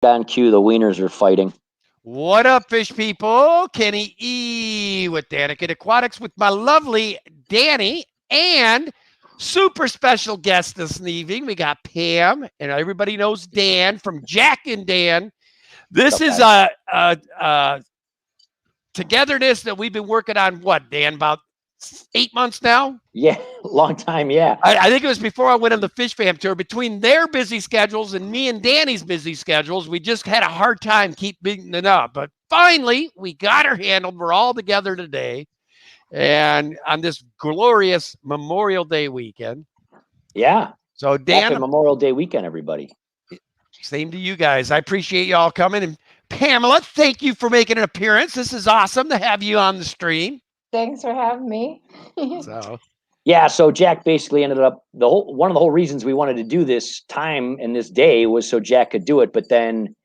On cue, the wieners are fighting. What up, fish people? Kenny E with Danica Aquatics with my lovely Danny and super special guest this evening. We got Pam, and everybody knows Dan from Jack and Dan. This is a togetherness that we've been working on, what, Dan, about 8 months now? Yeah, long time, yeah. I think it was before I went on the Fish Fam tour. Between their busy schedules and me and Danny's busy schedules, we just had a hard time keeping it up. But finally, we got her handled. We're all together today. And on this glorious Memorial Day weekend. Yeah. So, Dan. Happy Memorial Day weekend, everybody. Same to you guys. I appreciate you all coming. And Pamela, thank you for making an appearance. This is awesome to have you on the stream. Thanks for having me. So Jack basically ended up one of the whole reasons we wanted to do this time and this day was so Jack could do it, but then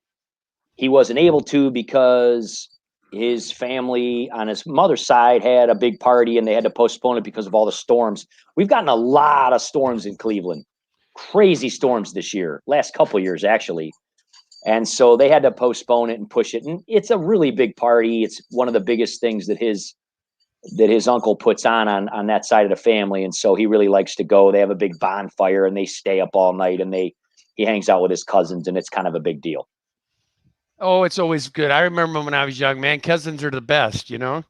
he wasn't able to because his family on his mother's side had a big party and they had to postpone it because of all the storms. We've gotten a lot of storms in Cleveland, crazy storms this year, last couple of years actually. And so they had to postpone it and push it. And it's a really big party. It's one of the biggest things that his uncle puts on that side of the family. And so he really likes to go. They have a big bonfire and they stay up all night and he hangs out with his cousins and it's kind of a big deal. Oh, it's always good. I remember when I was young, man, cousins are the best, you know?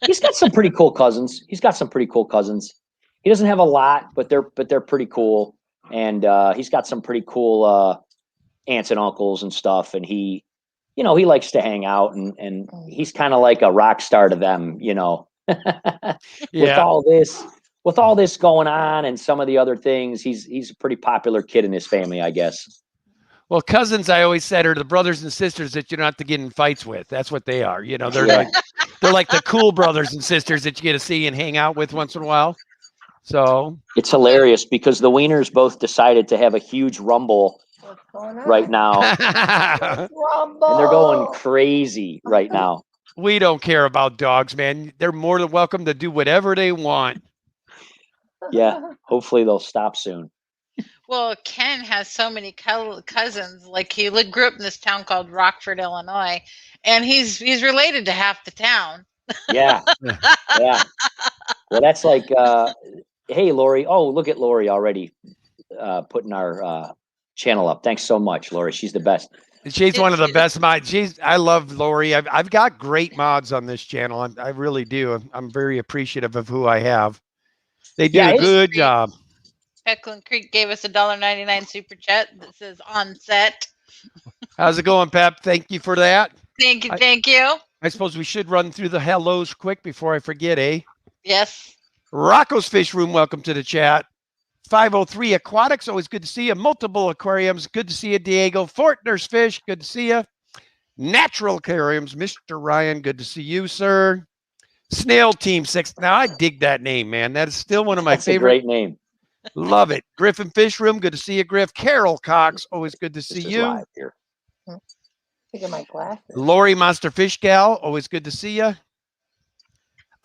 He's got some pretty cool cousins. He doesn't have a lot, but they're pretty cool. And he's got some pretty cool aunts and uncles and stuff. And he likes to hang out and he's kind of like a rock star to them, Yeah. With all this going on and some of the other things, he's a pretty popular kid in his family, I guess. Well, cousins, I always said, are the brothers and sisters that you don't have to get in fights with. That's what they are. You know, they're like the cool brothers and sisters that you get to see and hang out with once in a while. So it's hilarious because the Wieners both decided to have a huge rumble right now. And they're going crazy right now. We don't care about dogs, man. They're more than welcome to do whatever they want. Yeah, hopefully they'll stop soon. Well, Ken has so many cousins. Like he grew up in this town called Rockford, Illinois, and he's related to half the town. Yeah, yeah. Well, that's like, hey, Lori. Oh, look at Lori already putting our channel up. Thanks so much, Lori. She's the best. She's one of the best mods. I love Lori. I've got great mods on this channel. I really do. I'm very appreciative of who I have. They do a good job. Peckland Creek gave us $1.99 super chat that says on set. How's it going, Pep? Thank you for that. Thank you. I suppose we should run through the hellos quick before I forget, eh? Yes. Rocco's Fish Room, welcome to the chat. 503 Aquatics, always good to see you. Multiple Aquariums, good to see you. Diego Fortner's Fish, good to see you. Natural Aquariums, Mr. Ryan, good to see you, sir. Snail Team 6. Now, I dig that name, man. That is still one of my favorite. That's a great name. Love it. Griffin Fish Room, good to see you, Griff. Carol Cox, always good to see you. Look at my glasses. Lori Monster Fish Gal, always good to see you.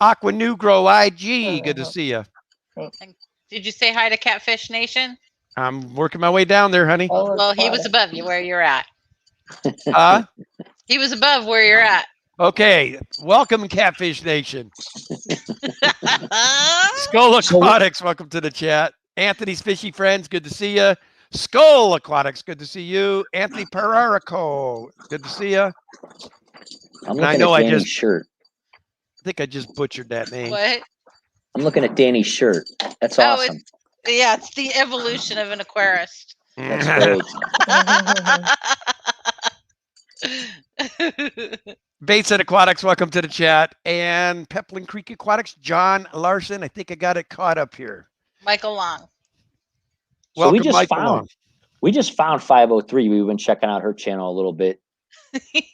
Aqua Nugro IG, good to see you. Did you say hi to Catfish Nation? I'm working my way down there, honey. Well, he was above you where you're at. He was above where you're at. Okay. Welcome, Catfish Nation. Skull Aquatics, welcome to the chat. Anthony's Fishy Friends, good to see you. Skull Aquatics, good to see you. Anthony Perarico, good to see you. I know I just shirt. I think I just butchered that name. What? I'm looking at Danny's shirt. That's awesome. It's the evolution of an aquarist. That's great. Bates at Aquatics, welcome to the chat. And Peplin Creek Aquatics, John Larson. I think I got it caught up here. Michael Long. Welcome, we just found 503. We've been checking out her channel a little bit.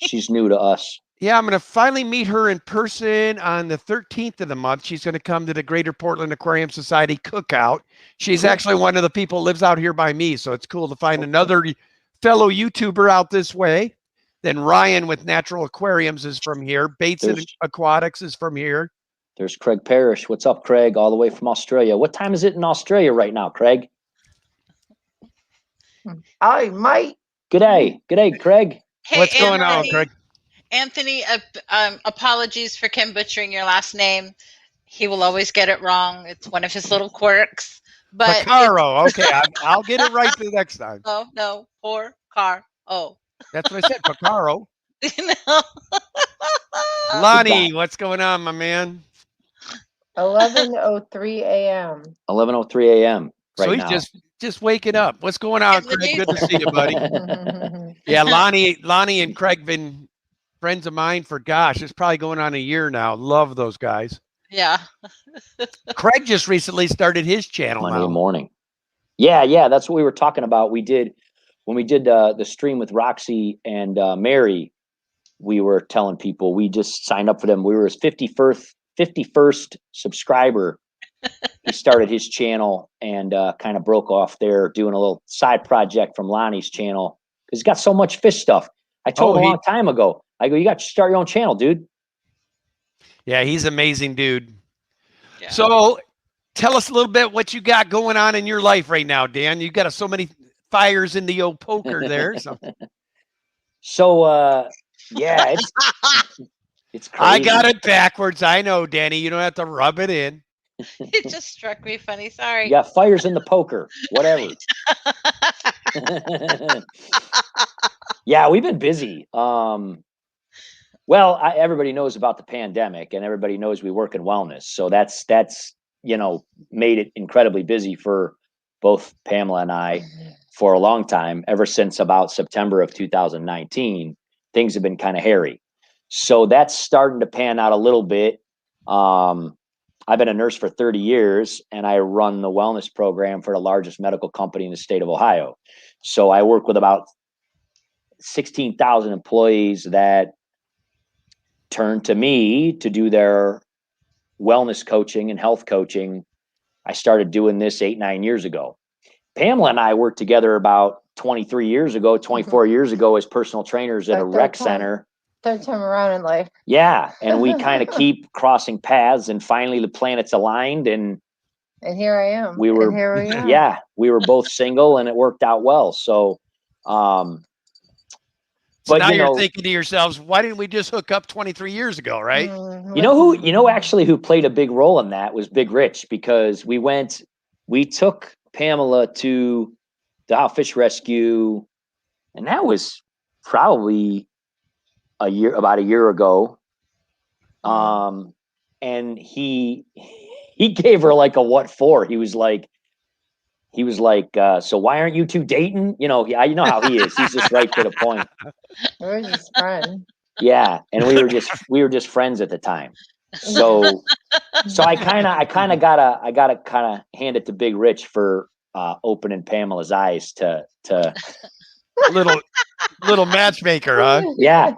She's new to us. Yeah, I'm going to finally meet her in person on the 13th of the month. She's going to come to the Greater Portland Aquarium Society cookout. She's actually one of the people who lives out here by me, so it's cool to find another fellow YouTuber out this way. Then Ryan with Natural Aquariums is from here. Bates Aquatics is from here. There's Craig Parrish. What's up, Craig? All the way from Australia. What time is it in Australia right now, Craig? Hi, mate. Good day, Craig. Hey, What's going on, Anthony. Craig? Anthony, apologies for Kim butchering your last name. He will always get it wrong. It's one of his little quirks. But Picaro. Okay, I'll get it right the next time. no, poor car. Oh, That's what I said, Picaro. you know. Lonnie, what's going on, my man? 11:03 a.m. 11:03 a.m. right So he's now. just waking up. What's going on, Craig? Good to see you, buddy. Yeah, Lonnie and Craig been friends of mine for it's probably going on a year now. Love those guys. Yeah. Craig just recently started his channel Monday now. morning. Yeah, that's what we were talking about. We did when we did the stream with Roxy and Mary. We were telling people we just signed up for them. We were his 51st subscriber. He started his channel and kind of broke off there, doing a little side project from Lonnie's channel because he's got so much fish stuff. I told him a long time ago. I go, you got to start your own channel, dude. Yeah, he's an amazing dude. Yeah. So tell us a little bit what you got going on in your life right now, Dan. You got so many fires in the old poker there. So yeah, it's crazy. I got it backwards. I know, Danny. You don't have to rub it in. It just struck me funny. Sorry. You got fires in the poker, whatever. Yeah, we've been busy. Well, everybody knows about the pandemic, and everybody knows we work in wellness. So that's made it incredibly busy for both Pamela and I for a long time. Ever since about September of 2019, things have been kind of hairy. So that's starting to pan out a little bit. I've been a nurse for 30 years, and I run the wellness program for the largest medical company in the state of Ohio. So I work with about 16,000 employees that turn to me to do their wellness coaching and health coaching. I started doing this 8-9 years ago. Pamela and I worked together about 24 years ago as personal trainers at a rec center. Third time around in life. Yeah, and we kind of keep crossing paths, and finally the planets aligned, and here I am. We were, here we are. yeah, we were both single, and it worked out well. So, So but now you're thinking to yourselves, why didn't we just hook up 23 years ago, right? Actually who played a big role in that was Big Rich, because we took Pamela to the Ohio Fish Rescue, and that was probably about a year ago. And he gave her like a what for. He was like, so why aren't you two dating? You know how he is. He's just right to the point. We're just friends. Yeah, and we were just friends at the time. So I kind of gotta hand it to Big Rich for opening Pamela's eyes to little matchmaker, huh? Yeah,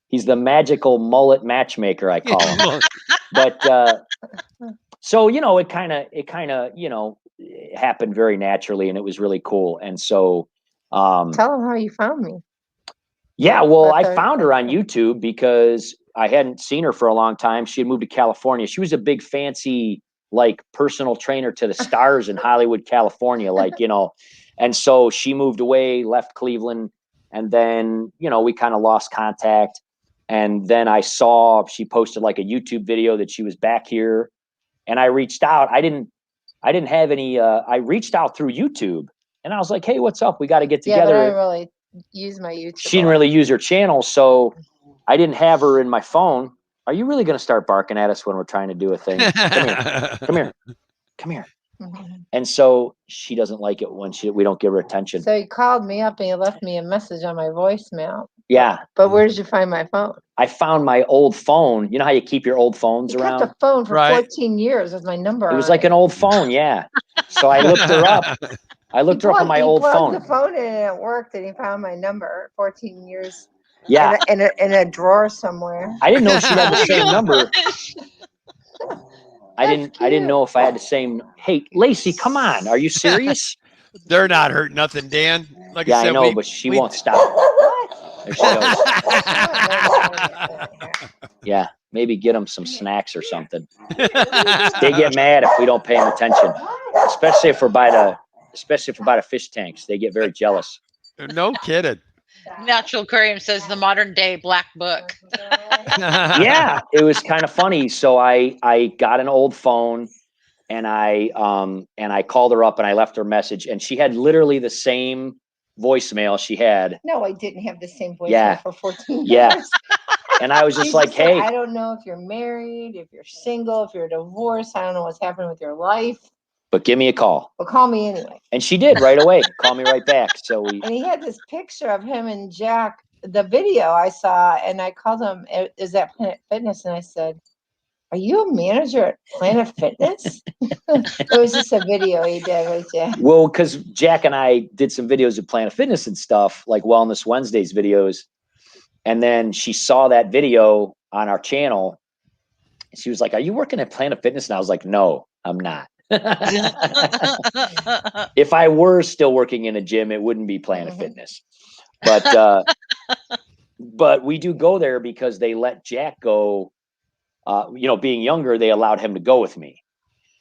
he's the magical mullet matchmaker, I call him. But so it kind of it happened very naturally, and it was really cool. And so tell them how you found me. Yeah, well, I found her on YouTube because I hadn't seen her for a long time. She had moved to California. She was a big fancy personal trainer to the stars in Hollywood, California, and so she moved away, left Cleveland, and then we kind of lost contact. And then I saw she posted a YouTube video that she was back here, and I reached out. I didn't have any. I reached out through YouTube, and I was like, "Hey, what's up? We got to get together." Yeah, but I didn't really use my YouTube. She didn't really use her channel, so I didn't have her in my phone. Are you really going to start barking at us when we're trying to do a thing? Come here. And so she doesn't like it when we don't give her attention. So you called me up and you left me a message on my voicemail. Yeah. But where did you find my phone? I found my old phone. You know how you keep your old phones around? I kept a phone for 14 years with my number on it. It was like an old phone, yeah. So I looked her up. On my old phone. He plugged the phone in and it worked, and he found my number 14 years. Yeah. In a drawer somewhere. I didn't know she had the same number. I didn't know if I had the same. Hey, Lacey, come on. Are you serious? They're not hurting nothing, Dan. Like I said, I know, but she won't stop. There she goes. Yeah, maybe get them some snacks or something. They get mad if we don't pay them attention, especially if we're by the fish tanks. They get very jealous. No kidding. Natural Aquarium says the modern day black book. Yeah, it was kind of funny. So I got an old phone and I called her up and I left her a message and she had literally the same voicemail she had. No, I didn't have the same voicemail Yeah. for 14 Yeah. years. And I was just She like, said, hey, I don't know if you're married, if you're single, if you're divorced. I don't know what's happening with your life, but give me a call. but call me anyway. And she did right away. Call me right back. So we And he had this picture of him and Jack, the video I saw, and I called him, is that Planet Fitness? And I said, are you a manager at Planet Fitness? It was just a video he did with Jack. well, because Jack and I did some videos of Planet Fitness and stuff, like Wellness Wednesdays videos. And then she saw that video on our channel. She was like, are you working at Planet Fitness? And I was like, no, I'm not. If I were still working in a gym, it wouldn't be Planet Mhm. Fitness. But we do go there because they let Jack go. Being younger, they allowed him to go with me.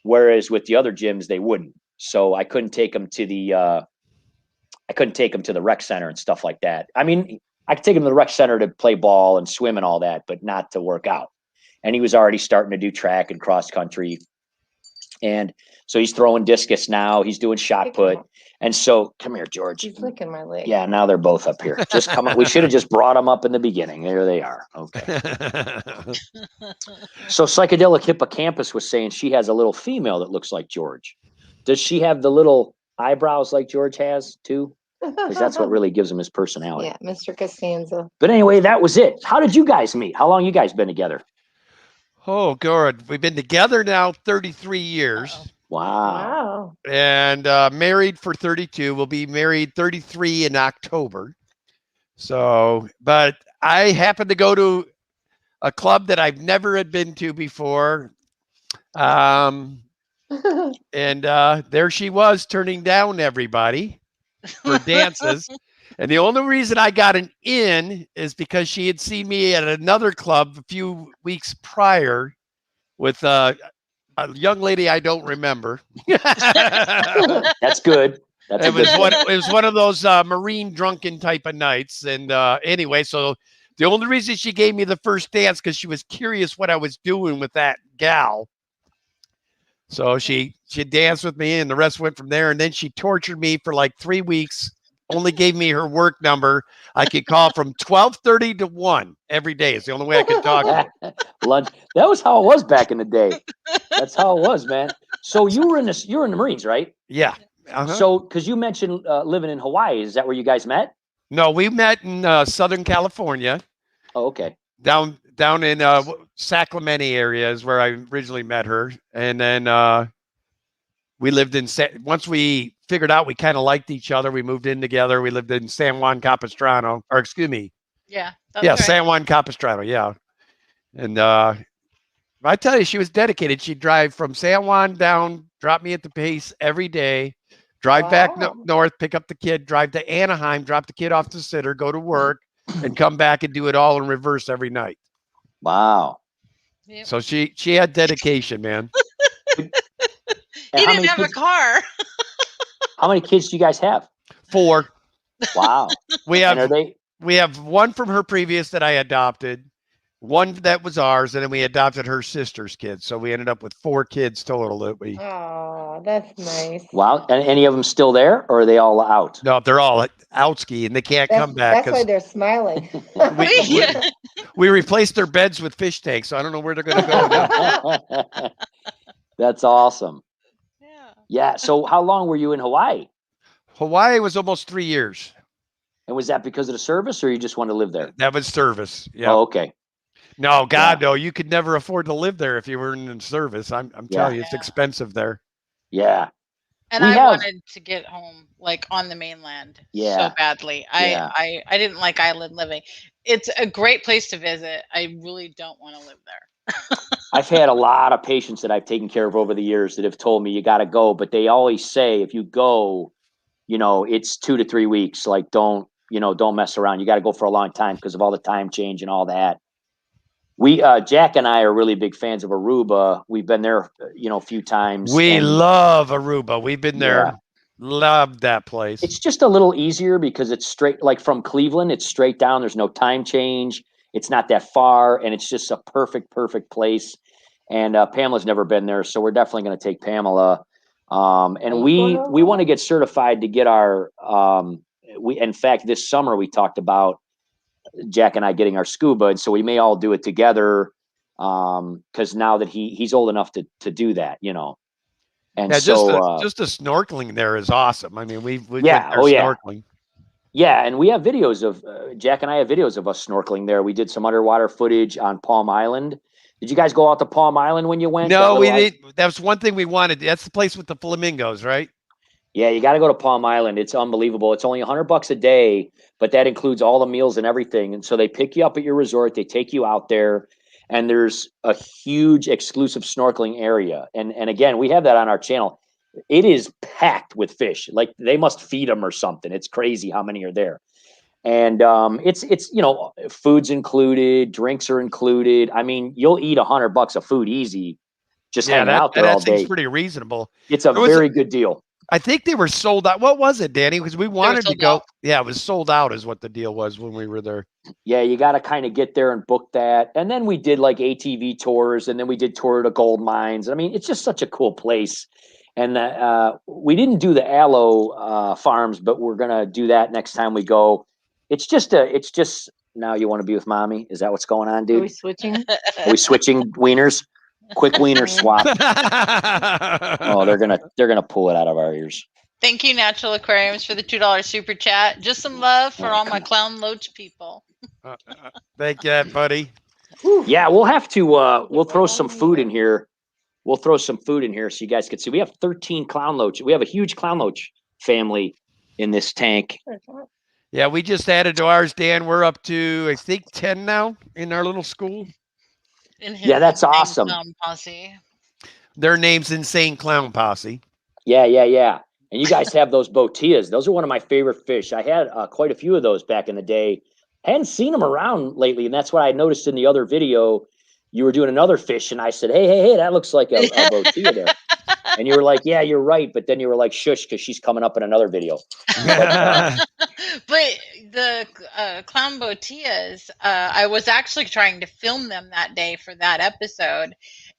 Whereas with the other gyms, they wouldn't. So I couldn't take him to the rec center and stuff like that. I mean, I could take him to the rec center to play ball and swim and all that, but not to work out. And he was already starting to do track and cross country. And so he's throwing discus now. He's doing shot put. And so, come here, George. He's licking my leg. Yeah, now they're both up here. Just come up. We should have just brought them up in the beginning. There they are. Okay. So Psychedelic Hippocampus was saying she has a little female that looks like George. Does she have the little eyebrows like George has too? Because that's what really gives him his personality. Yeah, Mr. Costanza. But anyway, that was it. How did you guys meet? How long you guys been together? Oh, good. We've been together now 33 years. Uh-oh. Wow. Wow. And married for 32. We'll be married 33 in October. So, but I happened to go to a club that I've never had been to before. And there she was turning down everybody for dances. And the only reason I got an in is because she had seen me at another club a few weeks prior with a young lady I don't remember. That's good. That's It was one of those marine drunken type of nights. And anyway, so the only reason she gave me the first dance because she was curious what I was doing with that gal. So she danced with me and the rest went from there. And then she tortured me for like 3 weeks, only gave me her work number. I could call from 12:30 to 1 every day. It's the only way I could talk to her. lunch. That was how it was back in the day. That's how it was, man. So you were in the Marines, right? Yeah. Uh-huh. So, because you mentioned living in Hawaii, is that where you guys met? No, we met in Southern California. Oh, okay. Down in Sacramento area is where I originally met her. And then we lived in, once we figured out we kind of liked each other, we moved in together. We lived in San Juan Capistrano, or excuse me. Yeah. That's Yeah, right. San Juan Capistrano, yeah. And I tell you, she was dedicated. She'd drive from San Juan down, drop me at the base every day, drive back Wow. north, pick up the kid, drive to Anaheim, drop the kid off to sitter, go to work, and come back and do it all in reverse every night. Wow. Yep. So she had dedication, man. And He how didn't many have a kids- car. How many kids do you guys have? 4. Wow. We And are have they? we have one from her previous that I adopted, one that was ours, and then we adopted her sister's kids. So we ended up with 4 kids total that we. Oh, that's nice. Wow. And any of them still there, or are they all out? No, they're all out ski and they can't come back That's why because they're smiling. Yeah. we replaced their beds with fish tanks. So I don't know where they're going to go now. That's awesome. Yeah. Yeah. So, how long were you in Hawaii? Hawaii was almost 3 years. And was that because of the service, or you just wanted to live there? That was service. Yeah. Oh, okay. No, God, no. You could never afford to live there if you were in service. I'm telling you, it's Yeah. expensive there. Yeah. And We I have- wanted to get home like on the mainland Yeah. so badly. Yeah. I didn't like island living. It's a great place to visit. I really don't want to live there. I've had a lot of patients that I've taken care of over the years that have told me you got to go, but they always say if you go, it's 2 to 3 weeks. Like don't mess around. You got to go for a long time because of all the time change and all that. We Jack and I are really big fans of Aruba. We've been there, a few times. We and- love Aruba. We've been there Loved that place. It's just a little easier because it's straight, like from Cleveland, it's straight down. There's no time change. It's not that far, and it's just a perfect place. And Pamela's never been there, so we're definitely going to take Pamela. And we want to get certified to get our. In fact, this summer we talked about Jack and I getting our scuba, and so we may all do it together. Because now that he's old enough to do that, you know. And yeah, so just the snorkeling there is awesome. I mean, we've yeah, been there yeah. snorkeling. Yeah, and we have videos of Jack and I have videos of us snorkeling there. We did some underwater footage on Palm Island. Did you guys go out to Palm Island when you went? No, we didn't. That was one thing we wanted. That's the place with the flamingos, right? Yeah, you got to go to Palm Island. It's unbelievable. It's only $100 a day, but that includes all the meals and everything. And so they pick you up at your resort. They take you out there, and there's a huge exclusive snorkeling area. And again, we have that on our channel. It is packed with fish. Like they must feed them or something. It's crazy how many are there. And it's you know, food's included, drinks are included. I mean, you'll eat $100 of food easy just hanging out there all that seems day. pretty reasonable. It's a very good deal. I think they were sold out. What was it, Danny? Because we wanted to go. out. Yeah, it was sold out is what the deal was when we were there. Yeah, you got to kind of get there and book that. And then we did like ATV tours, and then we did tour to gold mines. I mean, it's just such a cool place. And we didn't do the aloe farms, but we're going to do that next time we go. It's just now you want to be with mommy. Is that what's going on, Are dude? we switching? Are we switching wieners? Quick wiener swap. Oh, they're gonna pull it out of our ears. Thank you, Natural Aquariums, for the $2 super chat. Just some love for all my clown loach people. Thank you, buddy. Yeah, we'll have to. We'll throw some food in here. We'll throw some food in here so you guys can see. We have 13 clown loach. We have a huge clown loach family in this tank. Yeah, we just added to ours, Dan. We're up to, I think, 10 now in our little school. Yeah, that's awesome. Posse. Their name's Insane Clown Posse. Yeah. And you guys have those botillas. Those are one of my favorite fish. I had quite a few of those back in the day. Hadn't seen them around lately, and that's what I noticed in the other video. You were doing another fish, and I said, hey, that looks like a botilla there. And you were like, yeah, you're right. But then you were like, shush, because she's coming up in another video. But the clown botillas, I was actually trying to film them that day for that episode,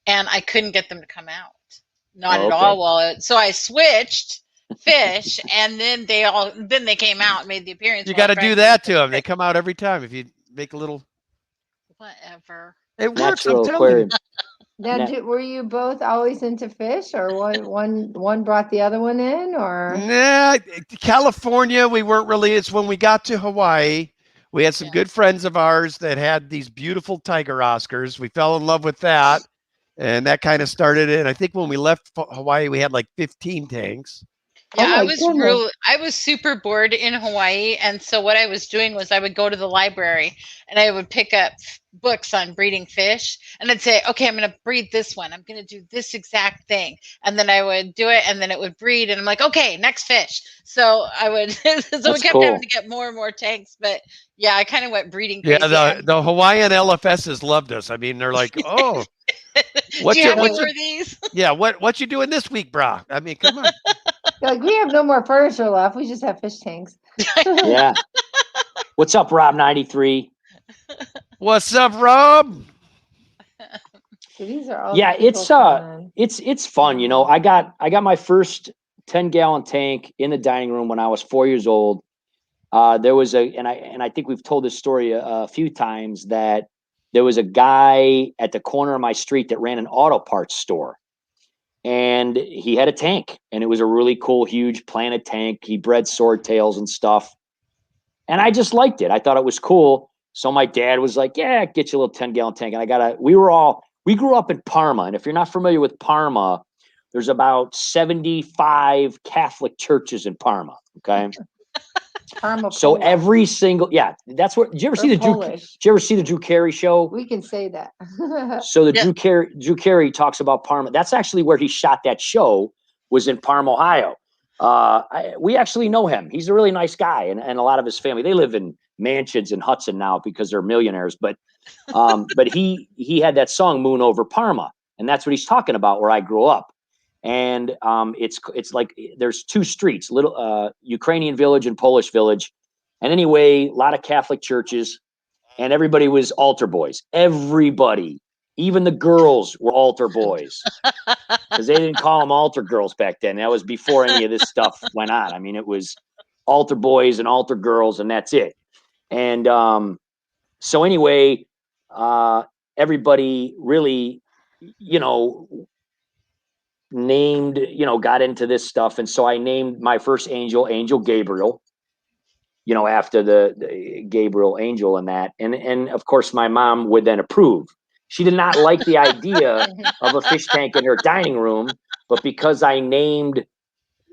and I couldn't get them to come out. Not at all. Well, so I switched fish, and then they came out and made the appearance. You got to do that to them. They come out every time if you make a little. Whatever. It works. Natural I'm telling you. aquarium. Now, were you both always into fish, or one brought the other one in, or? Nah, California, we weren't really. It's when we got to Hawaii, we had some good friends of ours that had these beautiful tiger Oscars. We fell in love with that, and that kind of started it. And I think when we left Hawaii, we had like 15 tanks. Yeah, Oh I was super bored in Hawaii, and so what I was doing was I would go to the library and I would pick up books on breeding fish, and I'd say, okay, I'm going to breed this one. I'm going to do this exact thing, and then I would do it, and then it would breed, and I'm like, okay, next fish. So I would, so we kept having to get more and more tanks, but yeah, I kind of went breeding crazy. Yeah, the Hawaiian LFSs loved us. I mean, they're like, oh, do you have any more of these? Yeah, what you doing this week, brah? I mean, come on. Like, we have no more furniture left. We just have fish tanks. Yeah. What's up, Rob 93? What's up, Rob? So these are all. Yeah, it's fun. You know, I got my first 10-gallon tank in the dining room when I was 4 years old. There was and I think we've told this story a few times, that there was a guy at the corner of my street that ran an auto parts store. And he had a tank, and it was a really cool, huge planted tank. He bred swordtails and stuff. And I just liked it. I thought it was cool. So my dad was like, yeah, get you a little 10-gallon tank. And we grew up in Parma. And if you're not familiar with Parma, there's about 75 Catholic churches in Parma. Okay. Parma. So every single, that's what, did you ever see the Drew Carey show? We can say that. So Drew Carey talks about Parma. That's actually where he shot that show, was in Parma, Ohio. We actually know him. He's a really nice guy, and a lot of his family, they live in mansions in Hudson now because they're millionaires. But he had that song Moon Over Parma, and that's what he's talking about, where I grew up. And it's like there's two streets, little Ukrainian village and Polish village. And anyway, a lot of Catholic churches, and everybody was altar boys. Everybody, even the girls were altar boys, because they didn't call them altar girls back then. That was before any of this stuff went on. I mean, it was altar boys and altar girls, and that's it. And so anyway, everybody really, named, got into this stuff. And so I named my first angel, Angel Gabriel, after the Gabriel angel and that. And of course, my mom would then approve. She did not like the idea of a fish tank in her dining room, but because I named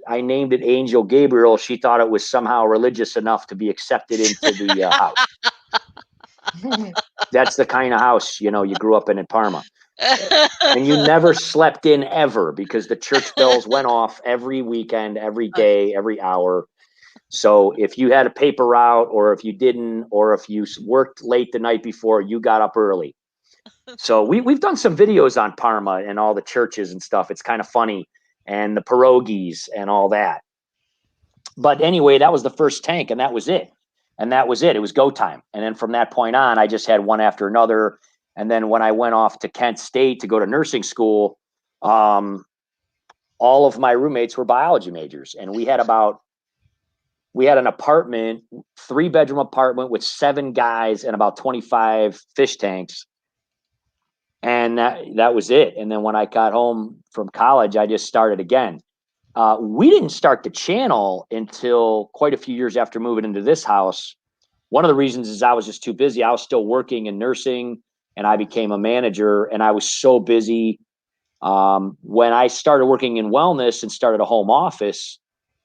it Angel Gabriel, she thought it was somehow religious enough to be accepted into the house. That's the kind of house, you grew up in Parma. And you never slept in ever, because the church bells went off every weekend, every day, every hour. So if you had a paper route, or if you didn't, or if you worked late the night before, you got up early. So we've done some videos on Parma and all the churches and stuff. It's kind of funny, and the pierogies and all that. But anyway, that was the first tank, and that was it. It was go time. And then from that point on, I just had one after another. And then when I went off to Kent State to go to nursing school, all of my roommates were biology majors, and we had an apartment, 3-bedroom apartment with 7 guys and about 25 fish tanks. And that was it. And then when I got home from college, I just started again. We didn't start the channel until quite a few years after moving into this house. One of the reasons is I was just too busy. I was still working in nursing, and I became a manager, and I was so busy. When I started working in wellness and started a home office,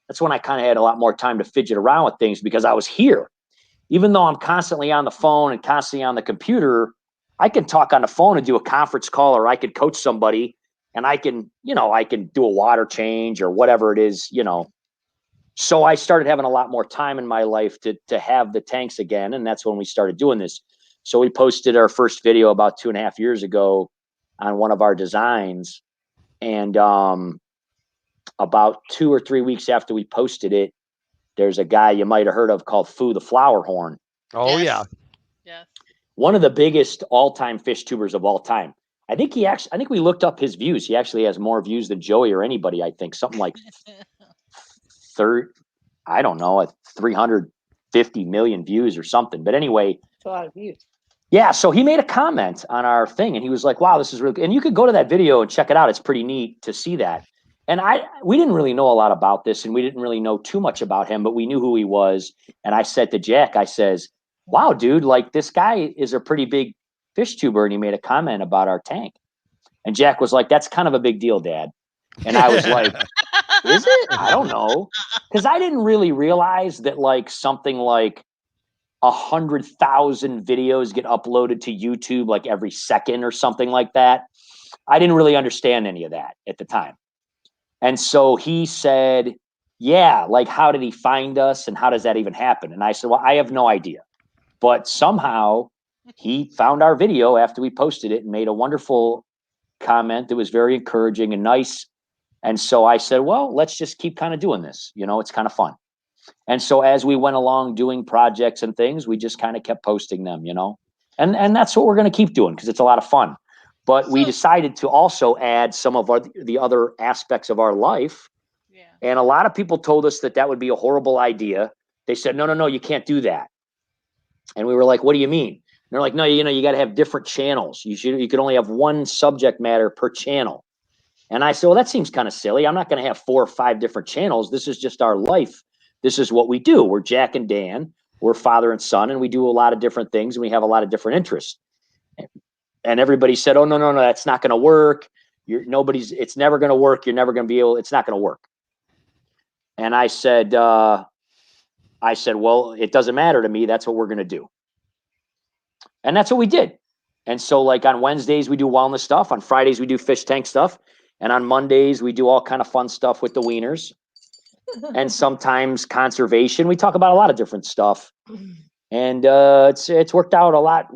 that's when I kind of had a lot more time to fidget around with things, because I was here. Even though I'm constantly on the phone and constantly on the computer, I can talk on the phone and do a conference call, or I could coach somebody, and I can do a water change or whatever it is, So I started having a lot more time in my life to have the tanks again. And that's when we started doing this. So we posted our first video about 2.5 years ago on one of our designs. And about 2 or 3 weeks after we posted it, there's a guy you might have heard of called Foo the Flower Horn. Oh, Yes. yeah. Yes. One of the biggest all-time fish tubers of all time. I think we looked up his views. He actually has more views than Joey or anybody, I think. Something like 350 million views or something. But anyway, It's a lot of views. yeah, so he made a comment on our thing, and he was like, wow, this is really good. And you could go to that video and check it out. It's pretty neat to see that. And we didn't really know a lot about this, and we didn't really know too much about him, but we knew who he was. And I said to Jack, I says, wow, dude, like, this guy is a pretty big fish tuber, and he made a comment about our tank. And Jack was like, that's kind of a big deal, Dad. And I was like, is it? I don't know. Because I didn't really realize that like something like 100,000 videos get uploaded to YouTube like every second or something like that. I didn't really understand any of that at the time. And so he said, yeah, like, how did he find us, and how does that even happen? And I said, well, I have no idea. But somehow he found our video after we posted it and made a wonderful comment that was very encouraging and nice. And so I said, well, let's just keep kind of doing this. It's kind of fun. And so as we went along doing projects and things, we just kind of kept posting them, and that's what we're going to keep doing, because it's a lot of fun. But we decided to also add some of the other aspects of our life. Yeah. And a lot of people told us that would be a horrible idea. They said, no, you can't do that. And we were like, what do you mean? And they're like, no, you got to have different channels. You could only have one subject matter per channel. And I said, well, that seems kind of silly. I'm not going to have 4 or 5 different channels. This is just our life. This is what we do. We're Jack and Dan. We're father and son, and we do a lot of different things, and we have a lot of different interests. And everybody said, oh, no, that's not going to work. It's never going to work. You're never going to be able, it's not going to work. And I said, well, it doesn't matter to me. That's what we're going to do. And that's what we did. And so like on Wednesdays, we do wellness stuff. On Fridays, we do fish tank stuff. And on Mondays, we do all kind of fun stuff with the wieners. And sometimes conservation. We talk about a lot of different stuff. And it's worked out a lot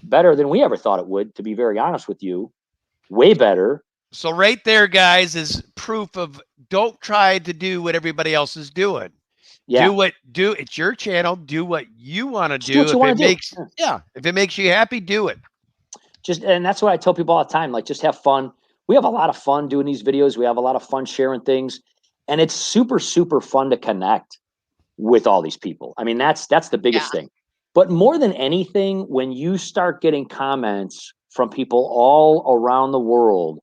better than we ever thought it would, to be very honest with you. Way better. So right there, guys, is proof of don't try to do what everybody else is doing. Yeah. It's your channel. Do what you want to Just do what do. you If wanna it do. makes Yeah. if it makes you happy, do it. And that's what I tell people all the time. Like, just have fun. We have a lot of fun doing these videos. We have a lot of fun sharing things, and it's super, super fun to connect with all these people. I mean, that's the biggest thing. But more than anything, when you start getting comments from people all around the world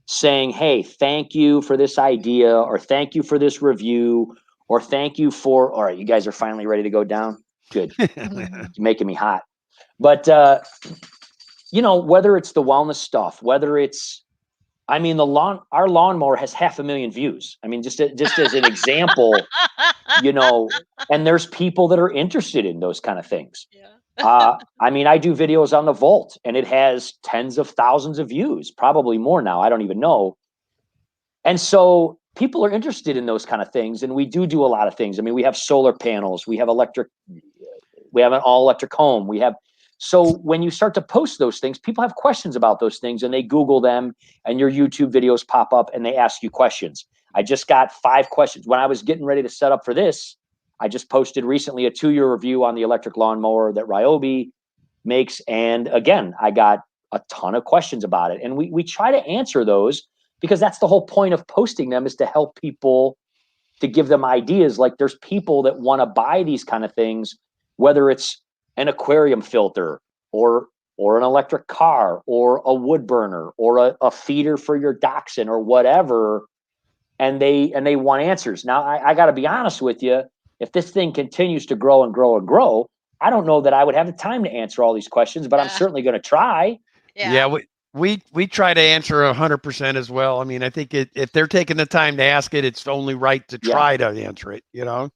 saying, "Hey, thank you for this idea," or "Thank you for this review," or "Thank you for," all right, you guys are finally ready to go down. Good. You're making me hot. But you know, whether it's the wellness stuff, whether it's, I mean, our lawnmower has 500,000 views. I mean, just as an example, you know, and there's people that are interested in those kind of things. I mean, I do videos on the Volt, and it has tens of thousands of views, probably more now. I don't even know. And so people are interested in those kind of things, and we do a lot of things. I mean, we have solar panels, we have an all electric home, we have. So when you start to post those things, people have questions about those things, and they Google them, and your YouTube videos pop up, and they ask you questions. I just got 5 questions when I was getting ready to set up for this. I just posted recently a 2-year review on the electric lawnmower that Ryobi makes, and again, I got a ton of questions about it, and we try to answer those, because that's the whole point of posting them, is to help people, to give them ideas. Like, there's people that want to buy these kind of things, whether it's an aquarium filter or an electric car or a wood burner or a feeder for your dachshund or whatever, and they want answers. Now, I got to be honest with you, if this thing continues to grow and grow and grow, I don't know that I would have the time to answer all these questions, but I'm certainly going to try. Yeah, we try to answer 100% as well. I mean, I think if they're taking the time to ask it, it's only right to try to answer it, you know?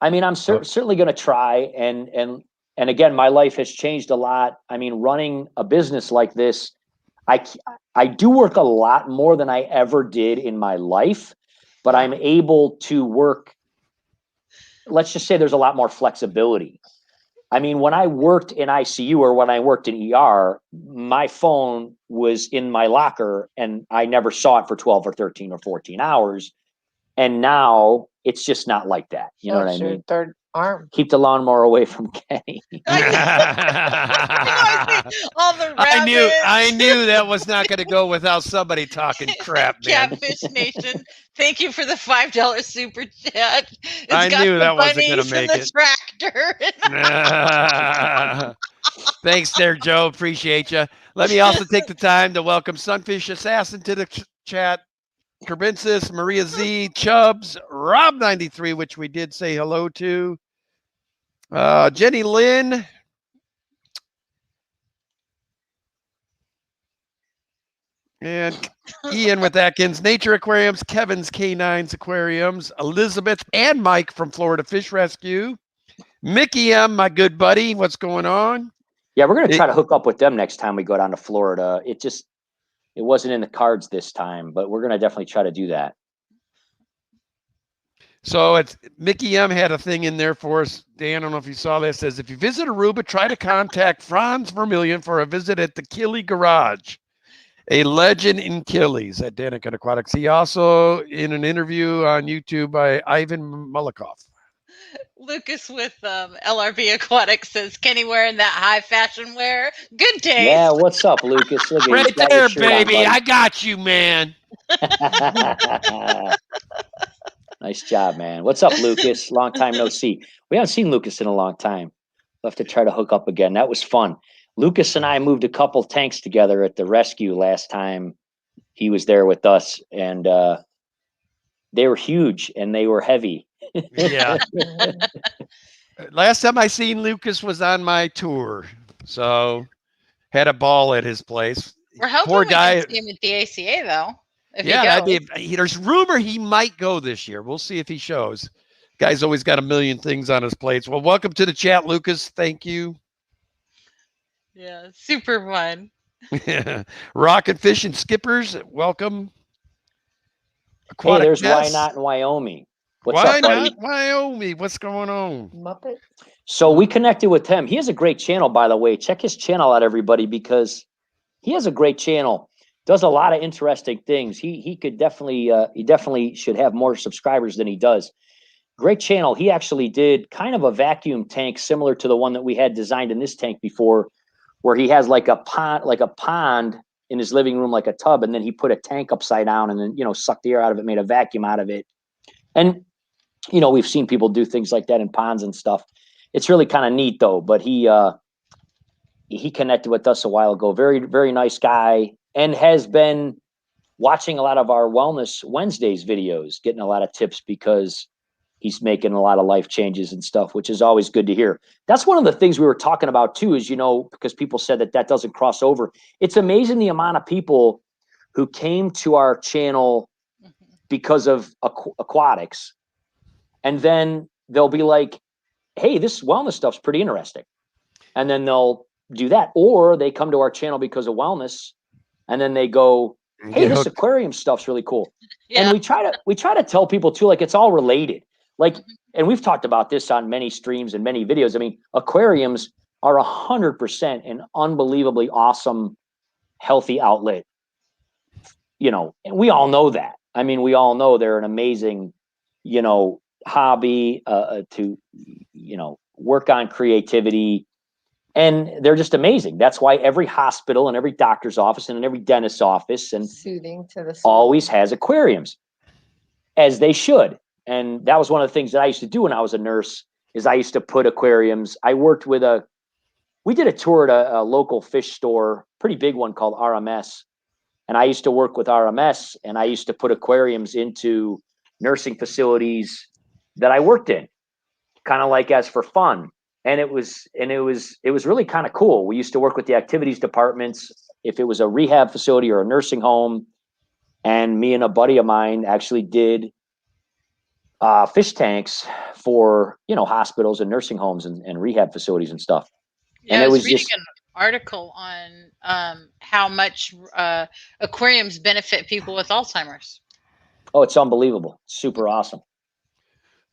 I mean, I'm certainly going to try. And again, my life has changed a lot. I mean, running a business like this, I do work a lot more than I ever did in my life, but I'm able to work. Let's just say there's a lot more flexibility. I mean, when I worked in ICU or when I worked in ER, my phone was in my locker and I never saw it for 12 or 13 or 14 hours. And now it's just not like that. You know what I mean? Third arm. Keep the lawnmower away from Kenny. All the I knew that was not going to go without somebody talking crap, man. Catfish Nation, thank you for the $5 super chat. I knew that wasn't going to make it. Tractor. Thanks there, Joe. Appreciate you. Let me also take the time to welcome Sunfish Assassin to the chat. Kerbinsis, Maria Z, Chubbs, Rob93, which we did say hello to. Jenny Lynn. And Ian with Atkins Nature Aquariums, Kevin's K9s Aquariums, Elizabeth and Mike from Florida Fish Rescue. Mickey M, my good buddy, what's going on? Yeah, we're going to try to hook up with them next time we go down to Florida. It wasn't in the cards this time, but we're going to definitely try to do that. So it's Mickey M had a thing in there for us. Dan, I don't know if you saw this. Says, if you visit Aruba, try to contact Franz Vermillion for a visit at the Killy Garage, a legend in Killies at Danica Aquatics. He also in an interview on YouTube by Ivan Mulikoff. Lucas with LRB Aquatics says, Kenny wearing that high fashion wear? Good day. Yeah, what's up, Lucas? Look at you. Right there, baby. I got you, man. Nice job, man. What's up, Lucas? Long time no see. We haven't seen Lucas in a long time. We'll have to try to hook up again. That was fun. Lucas and I moved a couple tanks together at the rescue last time he was there with us, and they were huge and they were heavy. Yeah. Last time I seen Lucas was on my tour, so had a ball at his place. We're hoping Poor guy. we can see him at the ACA though. Yeah, there's rumor he might go this year. We'll see if he shows. Guy's always got a million things on his plates. Well, welcome to the chat, Lucas. Thank you. Yeah, super fun. Rocket Fish and Skippers, welcome. Hey, there's Why Not in Wyoming. Why Not Wyoming? What's going on? Muppet. So we connected with him. He has a great channel, by the way. Check his channel out, everybody, because he has a great channel. does a lot of interesting things. He definitely should have more subscribers than he does. Great channel. He actually did kind of a vacuum tank similar to the one that we had designed in this tank before, where he has like a pond in his living room, like a tub, and then he put a tank upside down and then, you know, sucked the air out of it, made a vacuum out of it. And, you know, we've seen people do things like that in ponds and stuff. It's really kind of neat though, but he connected with us a while ago. Very, very nice guy, and has been watching a lot of our Wellness Wednesdays videos, getting a lot of tips because he's making a lot of life changes and stuff, which is always good to hear. That's one of the things we were talking about too, is, you know, because people said that doesn't cross over. It's amazing the amount of people who came to our channel because of aquatics. And then they'll be like, hey, this wellness stuff's pretty interesting. And then they'll do that. Or they come to our channel because of wellness. And then they go, hey, this aquarium stuff's really cool. Yeah. And we try to tell people too, like, it's all related. Like, and we've talked about this on many streams and many videos. I mean, aquariums are 100% an unbelievably awesome, healthy outlet. You know, and we all know that. I mean, we all know they're an amazing, you know, hobby to, you know, work on creativity. And they're just amazing. That's why every hospital and every doctor's office and every dentist's office and soothing to the soul always has aquariums, as they should. And that was one of the things that I used to do when I was a nurse, is I used to put aquariums. I worked with we did a tour at a local fish store, pretty big one called RMS. And I used to work with RMS, and I used to put aquariums into nursing facilities that I worked in, kind of like as for fun. And it was really kind of cool. We used to work with the activities departments, if it was a rehab facility or a nursing home. And me and a buddy of mine actually did fish tanks for, you know, hospitals and nursing homes and rehab facilities and stuff. Yeah, and I it was was reading just an article on how much aquariums benefit people with Alzheimer's. oh, it's unbelievable. Super awesome.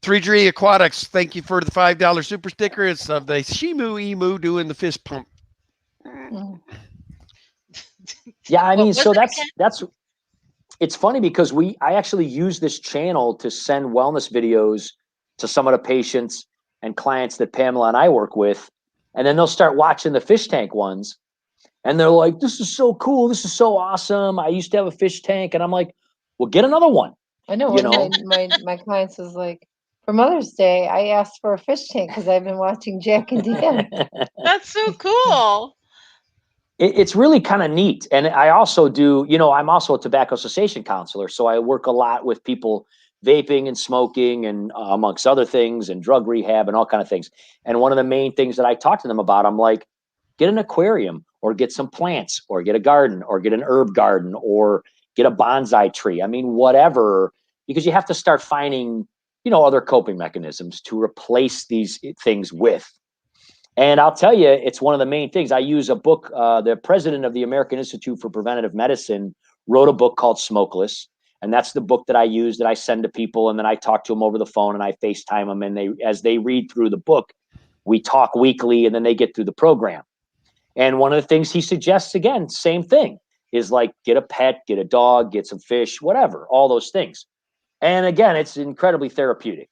3G Aquatics, thank you for the $5 super sticker. It's of the Shimu Emu doing the fist pump. Yeah, I mean, so that's it's funny because I actually use this channel to send wellness videos to some of the patients and clients that Pamela and I work with. And then they'll start watching the fish tank ones. And they're like, this is so cool. This is so awesome. I used to have a fish tank. And I'm like, well, get another one. I know, you one know? of my clients was like, for Mother's Day, I asked for a fish tank because I've been watching Jack and Dan. That's so cool. It's really kind of neat. And I also do, you know, I'm also a tobacco cessation counselor. So I work a lot with people vaping and smoking and amongst other things, and drug rehab and all kind of things. And one of the main things that I talk to them about, I'm like, get an aquarium or get some plants or get a garden or get an herb garden or get a bonsai tree. I mean, whatever, because you have to start finding, you know, other coping mechanisms to replace these things with. And I'll tell you, it's one of the main things. I use a book. The president of the American Institute for Preventive Medicine wrote a book called Smokeless. And that's the book that I use, that I send to people. And then I talk to them over the phone and I FaceTime them. And as they read through the book, we talk weekly, and then they get through the program. And one of the things he suggests, again, same thing, is like, get a pet, get a dog, get some fish, whatever, all those things. And again, it's incredibly therapeutic.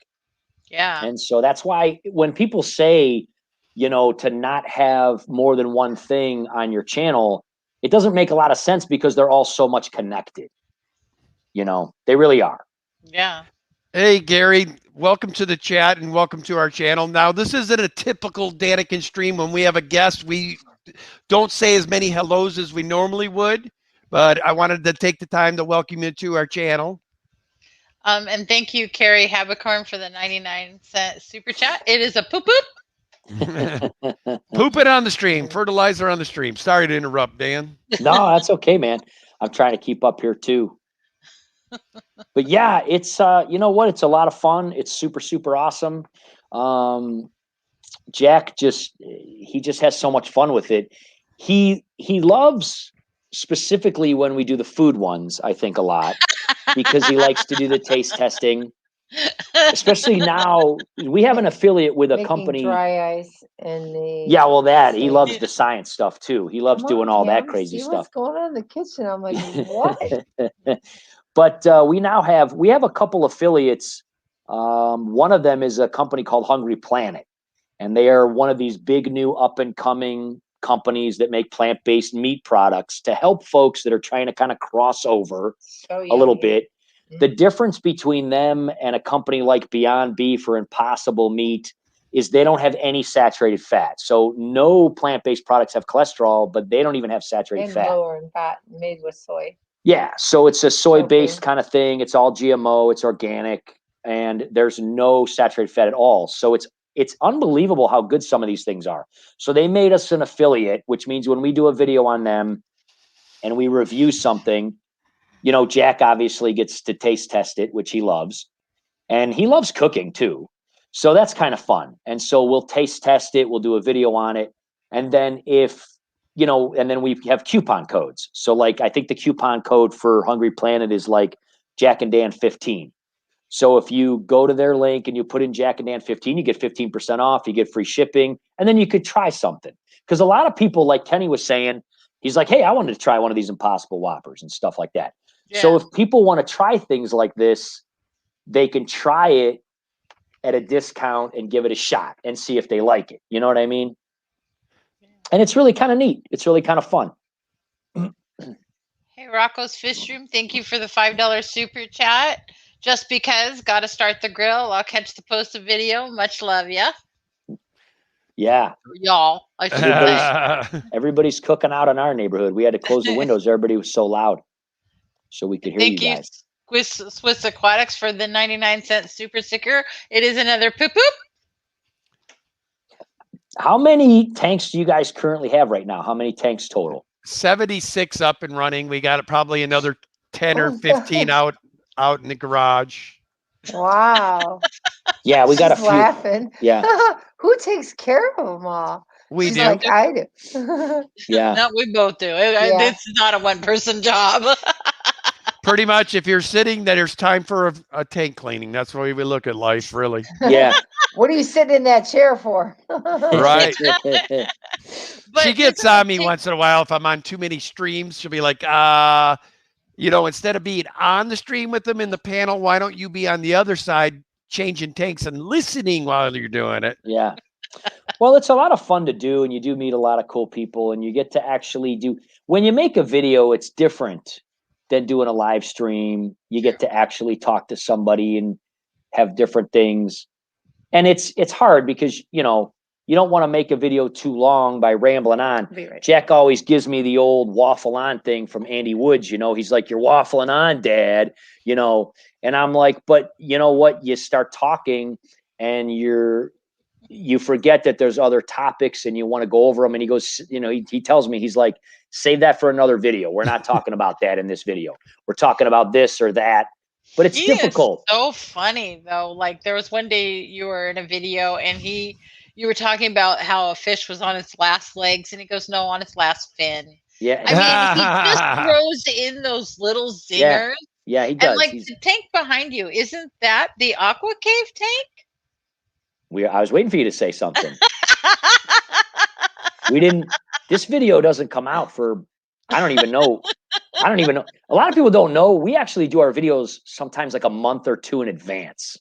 Yeah. And so that's why when people say, you know, to not have more than one thing on your channel, it doesn't make a lot of sense, because they're all so much connected. You know, they really are. Yeah. Hey, Gary, welcome to the chat and welcome to our channel. Now, this isn't a typical Daniken stream. When we have a guest, we don't say as many hellos as we normally would, but I wanted to take the time to welcome you to our channel. And thank you, Carrie Habicorn, for the 99-cent super chat. It is a poop poop. Poop it on the stream. Fertilizer on the stream. Sorry to interrupt, Dan. No, that's okay, man. I'm trying to keep up here too. But yeah, it's you know what? It's a lot of fun. It's super, super awesome. Jack just has so much fun with it. He loves, specifically when we do the food ones, I think, a lot, because he likes to do the taste testing. especially now we have an affiliate with a Making company. dry ice and the. Yeah, well, that he Same. loves the science stuff too. He loves Come doing on, all that Pam, crazy see stuff. what's going on in the kitchen. I'm like, what? But we have a couple affiliates. One of them is a company called Hungry Planet, and they are one of these big new up and coming companies that make plant-based meat products to help folks that are trying to kind of cross over Oh, a little yummy. bit. Mhm. The difference between them and a company like Beyond Beef or Impossible Meat is they don't have any saturated fat. So no plant-based products have cholesterol, but they don't even have saturated And fat. lower in fat, made with soy. Yeah, so it's a soy-based Tofu. kind of thing. It's all GMO, it's organic, and there's no saturated fat at all. So it's unbelievable how good some of these things are. So they made us an affiliate, which means when we do a video on them and we review something, you know, Jack obviously gets to taste test it, which he loves. And he loves cooking too. So that's kind of fun. And so we'll taste test it, we'll do a video on it. And then and then we have coupon codes. So like I think the coupon code for Hungry Planet is like Jack and Dan 15. So if you go to their link and you put in Jack and Dan 15, you get 15% off, you get free shipping, and then you could try something. Because a lot of people, like Kenny was saying, he's like, hey, I wanted to try one of these Impossible Whoppers and stuff like that. So if people want to try things like this, they can try it at a discount and give it a shot and see if they like it. You know what I mean? And it's really kind of neat. It's really kind of fun. Hey, Rocco's Fish Room, thank you for the $5 super chat. Just because, got to start the grill. I'll catch the posted video. Much love, ya. Yeah. Y'all. I should say. Everybody's cooking out in our neighborhood. We had to close the windows. Everybody was so loud. So we could hear Thank you you, guys. Swiss Aquatics, for the 99-cent super sticker. It is another poop poop. How many tanks do you guys currently have right now? How many tanks total? 76 up and running. We got probably another 10 or 15 out in the garage. Wow. Yeah, we got a She's few. laughing. Yeah. Who takes care of them all? We She's do. like, I do. Yeah. No, we both do. It's not a one-person job. Pretty much, if you're sitting, there's time for a tank cleaning. That's the way we look at life, really. Yeah. What are you sitting in that chair for? Right. But She gets doesn't on it me take- once in a while if I'm on too many streams. She'll be like, instead of being on the stream with them in the panel, why don't you be on the other side changing tanks and listening while you're doing it? Yeah. Well, it's a lot of fun to do, and you do meet a lot of cool people, and you get to actually when you make a video, it's different than doing a live stream. You get to actually talk to somebody and have different things. And it's hard because, you don't want to make a video too long by rambling on. Right. Jack always gives me the old waffle on thing from Andy Woods. He's like, you're waffling on, Dad, and I'm like, but you know what? You start talking and you forget that there's other topics and you want to go over them. And he goes, he tells me, he's like, save that for another video. We're not talking about that in this video. We're talking about this or that. But it's difficult. Is so funny though. Like there was one day you were in a video and you were talking about how a fish was on its last legs, and he goes, no, on its last fin. Yeah. I mean, he just throws in those little zingers. Yeah, he does. And like the tank behind you, isn't that the Aqua Cave tank? I was waiting for you to say something. This video doesn't come out for, I don't even know. A lot of people don't know. We actually do our videos sometimes like a month or two in advance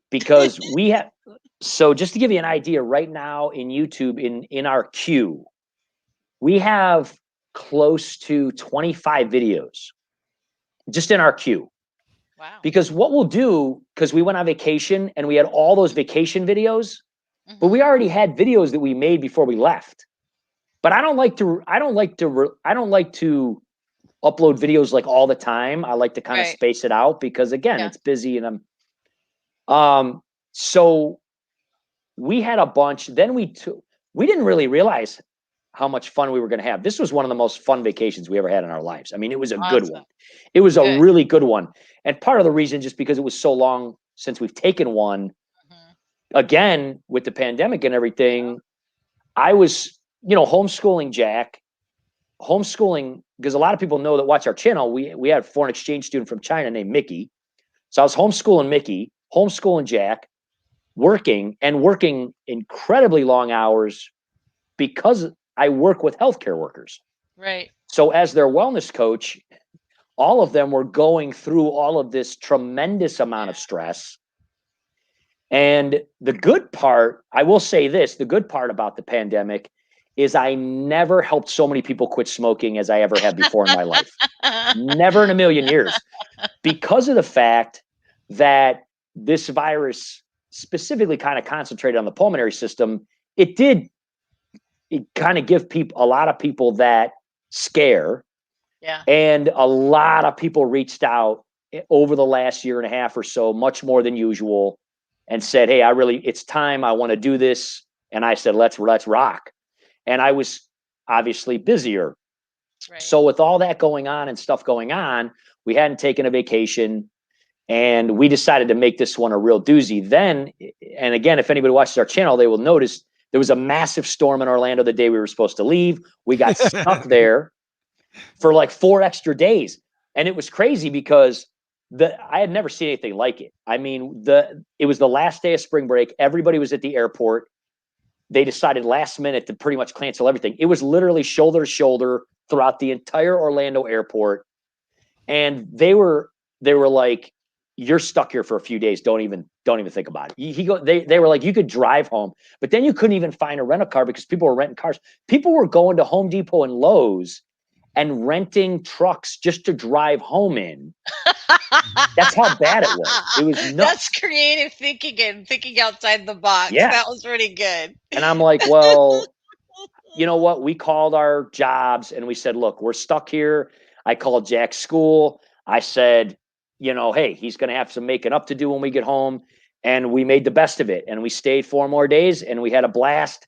because so just to give you an idea, right now in YouTube, in our queue, we have close to 25 videos just in our queue. Wow. Because what we'll do, because we went on vacation and we had all those vacation videos, but we already had videos that we made before we left. But I don't like to upload videos like all the time. I like to kind of space it out because again, it's busy and so we had a bunch. Then we didn't really realize how much fun we were going to have. This was one of the most fun vacations we ever had in our lives. I mean, it was a good one. It was a really good one. And part of the reason, just because it was so long since we've taken one, again, with the pandemic and everything, I was, homeschooling Jack, because a lot of people know that watch our channel. We had a foreign exchange student from China named Mickey. So I was homeschooling Mickey, homeschooling Jack, working incredibly long hours because I work with healthcare workers. Right. So as their wellness coach, all of them were going through all of this tremendous amount of stress. And the good part, I will say this, the good part about the pandemic is I never helped so many people quit smoking as I ever have before in my life. Never in a million years. Because of the fact that this virus specifically kind of concentrated on the pulmonary system, it kind of give a lot of people that scare. Yeah. And a lot of people reached out over the last year and a half or so, much more than usual, and said, hey, it's time. I want to do this. And I said, let's rock. And I was obviously busier. Right. So with all that going on and stuff going on, we hadn't taken a vacation, and we decided to make this one a real doozy. Then, and again, if anybody watches our channel, they will notice there was a massive storm in Orlando the day we were supposed to leave. We got stuck there for like 4 extra days. And it was crazy because I had never seen anything like it. I mean, it was the last day of spring break. Everybody was at the airport. They decided last minute to pretty much cancel everything. It was literally shoulder to shoulder throughout the entire Orlando airport. And they were like, you're stuck here for a few days. Don't even think about it. They were like, you could drive home, but then you couldn't even find a rental car because people were renting cars. People were going to Home Depot and Lowe's and renting trucks just to drive home in. That's how bad it was. It was nuts. That's creative thinking and thinking outside the box. Yeah. That was pretty good. And I'm like, well, you know what? We called our jobs and we said, look, we're stuck here. I called Jack's school. I said, hey, he's going to have some making up to do when we get home. And we made the best of it. And we stayed 4 more days and we had a blast.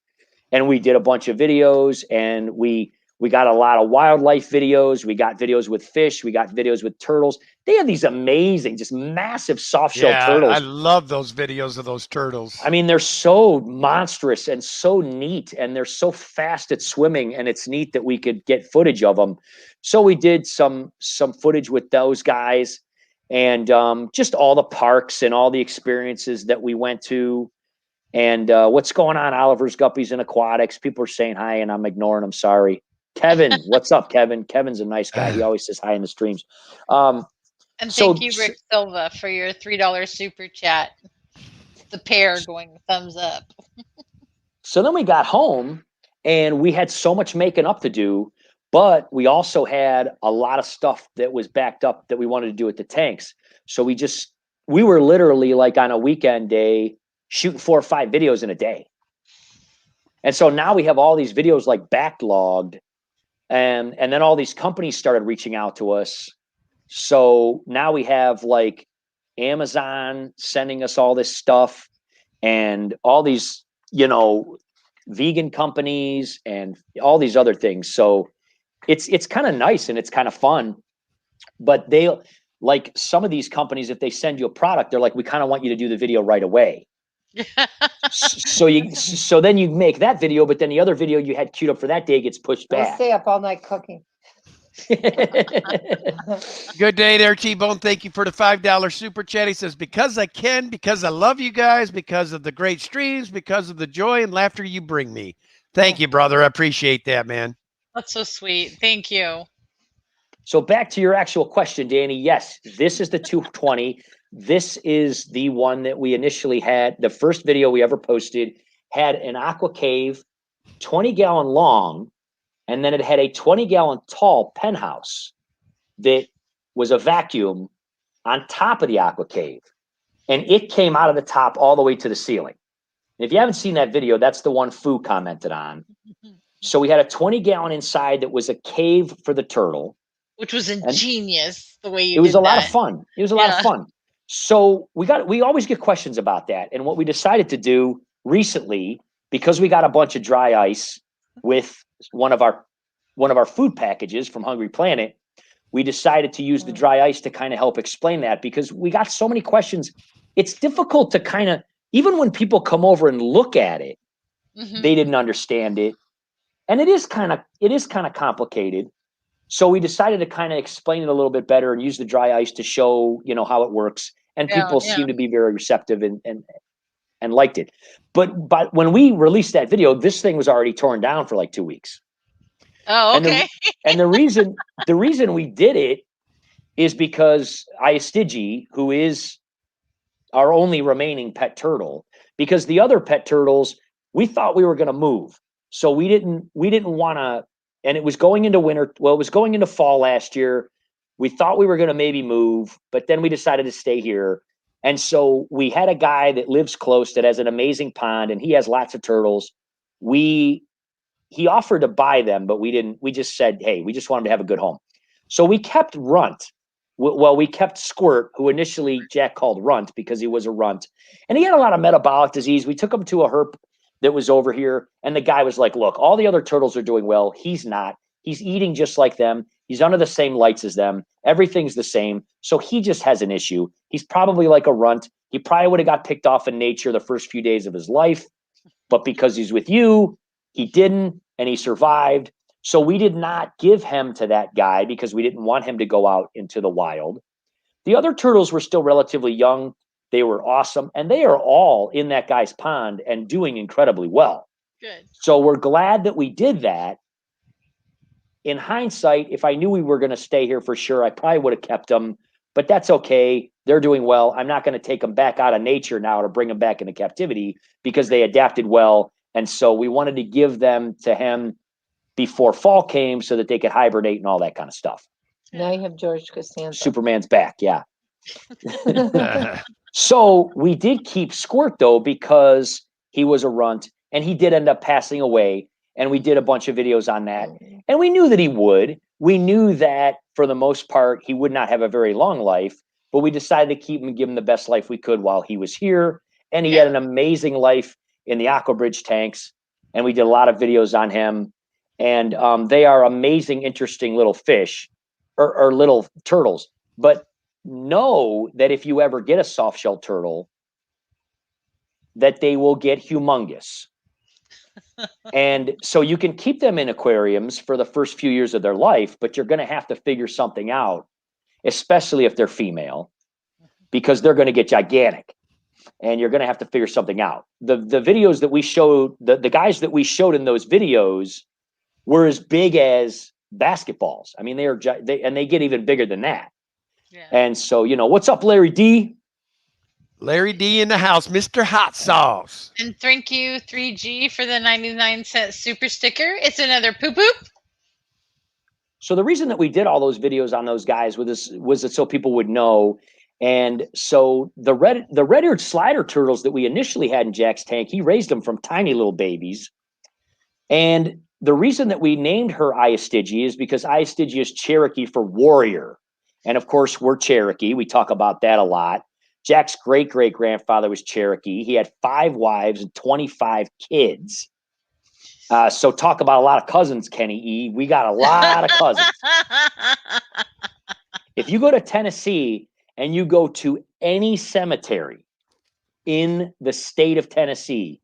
And we did a bunch of videos, and we got a lot of wildlife videos. We got videos with fish. We got videos with turtles. They have these amazing, just massive soft-shell turtles. I love those videos of those turtles. I mean, they're so monstrous and so neat, and they're so fast at swimming, and it's neat that we could get footage of them. So we did some footage with those guys, and just all the parks and all the experiences that we went to. And what's going on, Oliver's Guppies and Aquatics? People are saying hi, and I'm ignoring them. Sorry. Kevin, what's up, Kevin? Kevin's a nice guy. He always says hi in the streams. And thank you, Rick Silva, for your $3 super chat. The pair going thumbs up. So then we got home, and we had so much making up to do, but we also had a lot of stuff that was backed up that we wanted to do at the tanks. So we were literally like on a weekend day shooting 4 or 5 videos in a day. And so now we have all these videos like backlogged, and then all these companies started reaching out to us. So now we have like Amazon sending us all this stuff, and all these, vegan companies and all these other things. So it's kind of nice and it's kind of fun, but like some of these companies, if they send you a product, they're like, we kind of want you to do the video right away. So then you make that video, but then the other video you had queued up for that day gets pushed back. I stay up all night cooking. Good day there, T-Bone. Thank you for the $5 super chat. He says, because I can, because I love you guys, because of the great streams, because of the joy and laughter you bring me. Thank you, brother. I appreciate that, man. That's so sweet. Thank you. So back to your actual question, Danny. Yes, this is the 220. This is the one that we initially had. The first video we ever posted had an aqua cave, 20-gallon long, and then it had a 20-gallon tall penthouse that was a vacuum on top of the aqua cave. And it came out of the top all the way to the ceiling. And if you haven't seen that video, that's the one Fu commented on. So we had a 20-gallon inside that was a cave for the turtle. Which was ingenious the way you did that. It was a lot of fun. It was a lot of fun. So we always get questions about that. And what we decided to do recently, because we got a bunch of dry ice with one of our food packages from Hungry Planet, we decided to use the dry ice to kind of help explain that, because we got so many questions. It's difficult to kind of, even when people come over and look at it, they didn't understand it. And it is kind of complicated. So we decided to kind of explain it a little bit better and use the dry ice to show, how it works. and Yeah, people yeah. seem to be very receptive and liked it. But when we released that video, this thing was already torn down for like 2 weeks. Oh, And okay. the reason we did it is because Iastigi, who is our only remaining pet turtle, because the other pet turtles, we thought we were going to move. So we didn't want to, and it was going into winter. Well, it was going into fall last year. We thought we were going to maybe move, but then we decided to stay here. And so we had a guy that lives close that has an amazing pond and he has lots of turtles. He offered to buy them, but we didn't. We just said, hey, we just want him to have a good home. So we kept Runt. Well, we kept Squirt, who initially Jack called Runt because he was a runt. And he had a lot of metabolic disease. We took him to a herp that was over here. And the guy was like, look, all the other turtles are doing well. He's not. He's eating just like them. He's under the same lights as them. Everything's the same. So he just has an issue. He's probably like a runt. He probably would have got picked off in nature the first few days of his life. But because he's with you, he didn't, and he survived. So we did not give him to that guy because we didn't want him to go out into the wild. The other turtles were still relatively young. They were awesome, and they are all in that guy's pond and doing incredibly well. Good. So we're glad that we did that. In hindsight, if I knew we were going to stay here for sure, I probably would have kept them, but that's okay. They're doing well. I'm not going to take them back out of nature now to bring them back into captivity because they adapted well. And so we wanted to give them to him before fall came so that they could hibernate and all that kind of stuff. Now you have George Costanza. Superman's back. Yeah. So we did keep Squirt though, because he was a runt and he did end up passing away. And we did a bunch of videos on that. And we knew that he would. We knew that for the most part, he would not have a very long life, but we decided to keep him and give him the best life we could while he was here. And he had an amazing life in the Aquabridge tanks. And we did a lot of videos on him. And they are amazing, interesting little fish or little turtles. But know that if you ever get a soft-shell turtle, that they will get humongous. And so you can keep them in aquariums for the first few years of their life, but you're going to have to figure something out, especially if they're female, because they're going to get gigantic and you're going to have to figure something out. The videos that we showed, the guys that we showed in those videos were as big as basketballs. I mean, they get even bigger than that. Yeah. And so, what's up, Larry D? Larry D in the house, Mr. Hot Sauce. And thank you, 3G, for the 99-cent super sticker. It's another poop poop. So the reason that we did all those videos on those guys was it so people would know. And so the red-eared slider turtles that we initially had in Jack's tank, he raised them from tiny little babies. And the reason that we named her Iastigi is because Iastigi is Cherokee for warrior. And of course, we're Cherokee. We talk about that a lot. Jack's great-great-grandfather was Cherokee. He had 5 wives and 25 kids. So talk about a lot of cousins, Kenny E. We got a lot of cousins. If you go to Tennessee and you go to any cemetery in the state of Tennessee,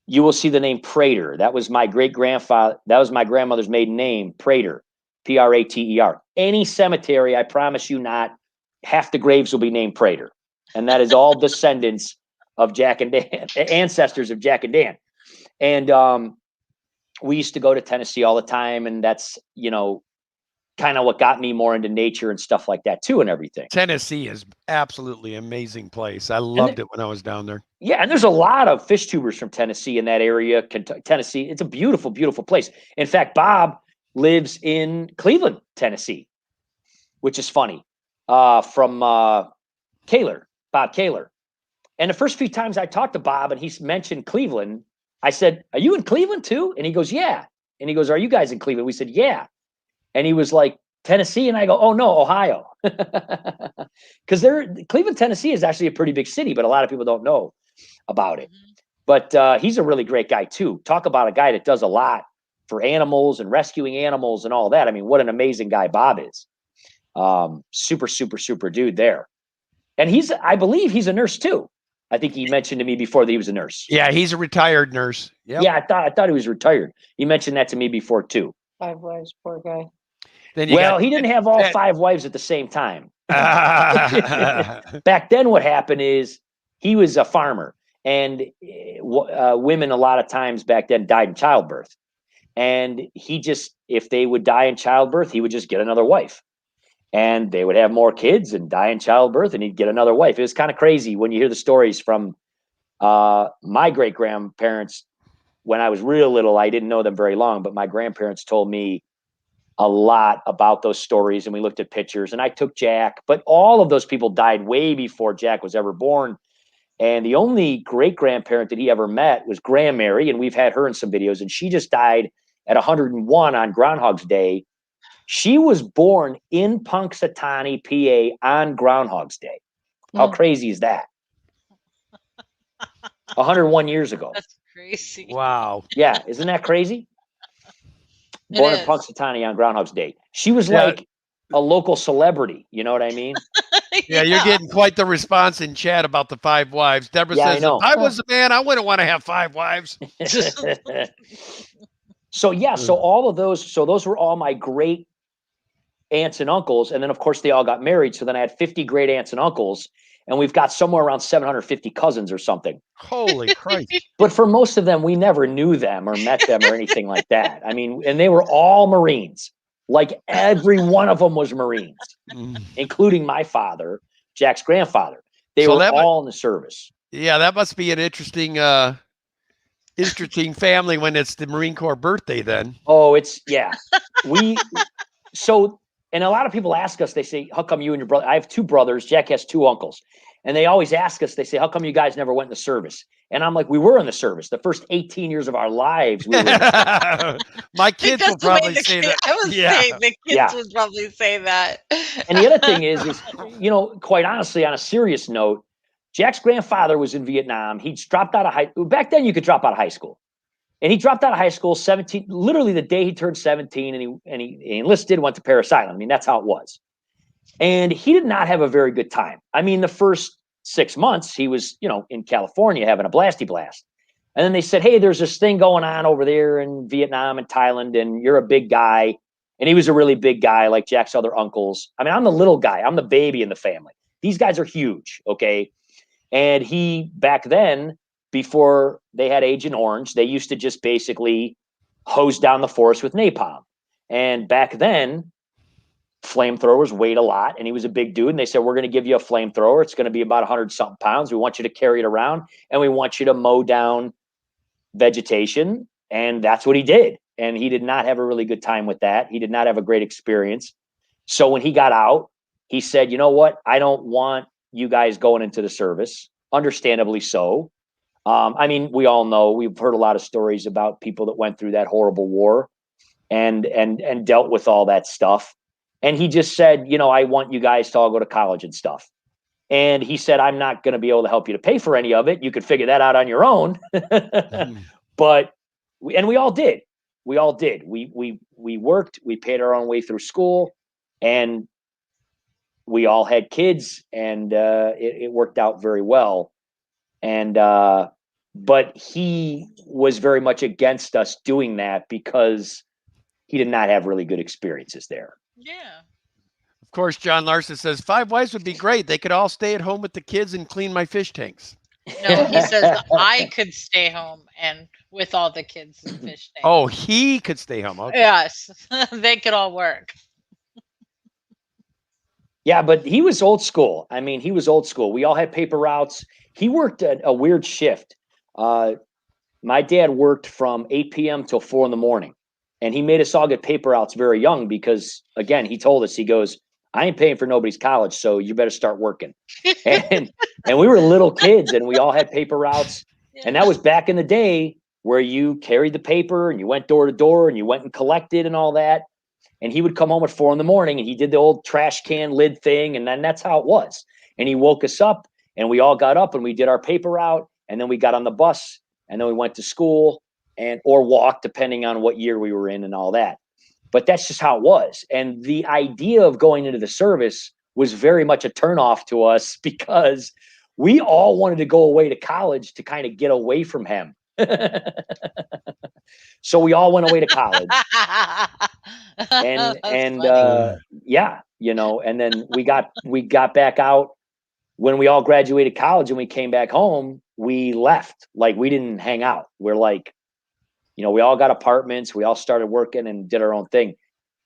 you will see the name Prater. That was my great-grandfather. That was my grandmother's maiden name, Prater, Prater. Any cemetery, I promise you not, half the graves will be named Prater. And that is all descendants of Jack and Dan, ancestors of Jack and Dan. And we used to go to Tennessee all the time. And that's, kind of what got me more into nature and stuff like that too and everything. Tennessee is absolutely amazing place. I loved it when I was down there. Yeah, and there's a lot of fish tubers from Tennessee in that area. Tennessee, it's a beautiful, beautiful place. In fact, Bob lives in Cleveland, Tennessee, which is funny, from Kaler, Bob Kaler. And the first few times I talked to Bob and he's mentioned Cleveland, I said, "Are you in Cleveland too?" And he goes, "Yeah." And he goes, "Are you guys in Cleveland?" We said, "Yeah." And he was like, "Tennessee?" And I go, "Oh no, Ohio." Because Cleveland, Tennessee is actually a pretty big city, but a lot of people don't know about it. But he's a really great guy too. Talk about a guy that does a lot for animals and rescuing animals and all that. I mean, what an amazing guy Bob is. Super, super, super dude there. And I believe he's a nurse too. I think he mentioned to me before that he was a nurse. Yeah, he's a retired nurse. Yep. Yeah, I thought he was retired. He mentioned that to me before too. 5 wives, poor guy. Then Well, he didn't have all 5 wives at the same time. Back then, what happened is he was a farmer, and women a lot of times back then died in childbirth. And he just, if they would die in childbirth, he would just get another wife. And they would have more kids and die in childbirth, and he'd get another wife. It was kind of crazy when you hear the stories from my great grandparents. When I was real little, I didn't know them very long, but my grandparents told me a lot about those stories, and we looked at pictures, and I took Jack, but all of those people died way before Jack was ever born. And the only great grandparent that he ever met was Grandmary, and we've had her in some videos, and she just died at 101 on Groundhog's Day. She was born in Punxsutawney, PA on Groundhog's Day. How crazy is that? 101 years ago. That's crazy. Wow. Yeah, isn't that crazy? It Born in is. Punxsutawney on Groundhog's Day. She was Yeah. like a local celebrity. You know what I mean? Yeah, you're getting quite the response in chat about the 5 wives. Deborah Yeah, I says, know. if I was a man, I wouldn't want to have 5 wives. So yeah, so all of those, so those were all my great aunts and uncles. And then of course they all got married. So then I had 50 great aunts and uncles, and we've got somewhere around 750 cousins or something. Holy Christ. But for most of them, we never knew them or met them or anything like that. I mean, and they were all Marines. Like every one of them was Marines, including my father, Jack's grandfather. They So were that all in the service. Yeah, that must be an interesting family when it's the Marine Corps birthday then. Oh, it's, yeah. So, and a lot of people ask us, they say, how come you and your brother, I have 2 brothers, Jack has 2 uncles. And they always ask us, they say, how come you guys never went in the service? And I'm like, we were in the service. The first 18 years of our lives, we were in the My kids will probably say that. I was saying the kids would probably say that. And the other thing is, you know, quite honestly, on a serious note, Jack's grandfather was in Vietnam. He dropped out of back then you could drop out of high school. And he dropped out of high school 17, literally the day he turned 17, and he enlisted, went to Parris Island. I mean, that's how it was. And he did not have a very good time. I mean, the first 6 months he was, you know, in California having a blasty blast. And then they said, hey, there's this thing going on over there in Vietnam and Thailand, and you're a big guy. And he was a really big guy, like Jack's other uncles. I mean, I'm the little guy. I'm the baby in the family. These guys are huge, okay? And he, back then, before they had Agent Orange, they used to just basically hose down the forest with napalm. And back then, flamethrowers weighed a lot, and he was a big dude. And they said, we're going to give you a flamethrower. It's going to be about 100-something pounds. We want you to carry it around, and we want you to mow down vegetation. And that's what he did. And he did not have a really good time with that. He did not have a great experience. So when he got out, he said, you know what? I don't want you guys going into the service. Understandably so. I mean, we all know, we've heard a lot of stories about people that went through that horrible war and dealt with all that stuff. And he just said, you know, I want you guys to all go to college and stuff. And he said, I'm not going to be able to help you to pay for any of it. You could figure that out on your own. But we all did. We all did. We worked, we paid our own way through school, and we all had kids, and it worked out very well. And but he was very much against us doing that because he did not have really good experiences there. Yeah. Of course, John Larson says 5 wives would be great. They could all stay at home with the kids and clean my fish tanks. No, he says I could stay home and with all the kids and fish tanks. Oh, he could stay home. Okay. Yes, they could all work. Yeah, but he was old school. I mean, he was old school. We all had paper routes. He worked a weird shift. My dad worked from 8 p.m. till 4 in the morning. And he made us all get paper routes very young because, again, he told us, he goes, I ain't paying for nobody's college, so you better start working. And we were little kids, and we all had paper routes. And that was back in the day where you carried the paper and you went door to door and you went and collected and all that. And he would come home at 4 in the morning, and he did the old trash can lid thing. And then that's how it was. And he woke us up, and we all got up and we did our paper route. And then we got on the bus, and then we went to school or walked, depending on what year we were in and all that. But that's just how it was. And the idea of going into the service was very much a turnoff to us because we all wanted to go away to college to kind of get away from him. So we all went away to college. And yeah, and then we got back out when we all graduated college and we came back home, we left. Like, we didn't hang out. We're like, we all got apartments. We all started working and did our own thing.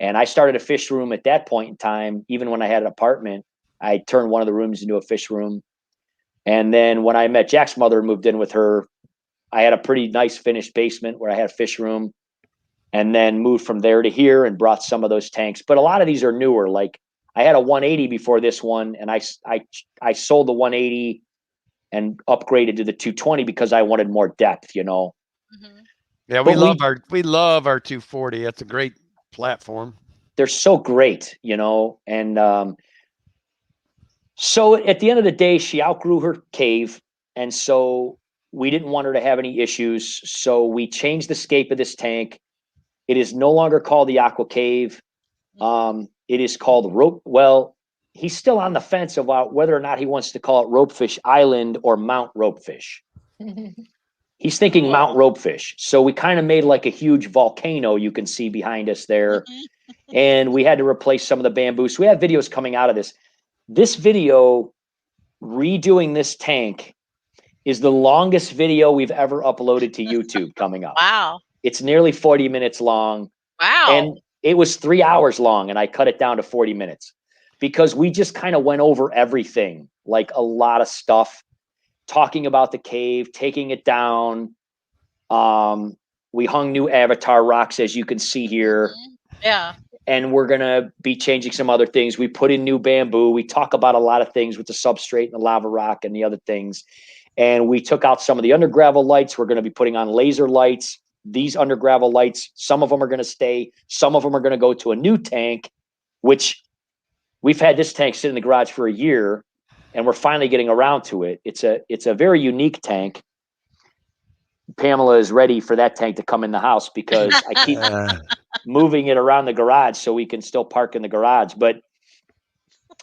And I started a fish room at that point in time. Even when I had an apartment, I turned one of the rooms into a fish room. And then when I met Jack's mother and moved in with her, I had a pretty nice finished basement where I had a fish room, and then moved from there to here and brought some of those tanks. But a lot of these are newer. Like, I had a 180 before this one, and I sold the 180 and upgraded to the 220 because I wanted more depth, Mhm. Yeah, But we love our 240. That's a great platform. They're so great, and so at the end of the day, she outgrew her cave, and so we didn't want her to have any issues. So we changed the scape of this tank. It is no longer called the Aqua Cave. It is called Rope. Well, he's still on the fence about whether or not he wants to call it Ropefish Island or Mount Ropefish. He's thinking Cool. Mount Ropefish. So we kind of made like a huge volcano you can see behind us there. And we had to replace some of the bamboo. So we have videos coming out of this. This video, redoing this tank, is the longest video we've ever uploaded to YouTube coming up. Wow. It's nearly 40 minutes long. Wow. And it was 3 hours long, and I cut it down to 40 minutes because we just kind of went over everything, like a lot of stuff, talking about the cave, taking it down. We hung new avatar rocks, as you can see here. Yeah. And we're going to be changing some other things. We put in new bamboo. We talk about a lot of things with the substrate and the lava rock and the other things. And we took out some of the under gravel lights. We're going to be putting on laser lights. These under gravel lights, some of them are going to stay. Some of them are going to go to a new tank, which we've had this tank sit in the garage for a year, and we're finally getting around to it. It's a very unique tank. Pamela is ready for that tank to come in the house because I keep moving it around the garage so we can still park in the garage. But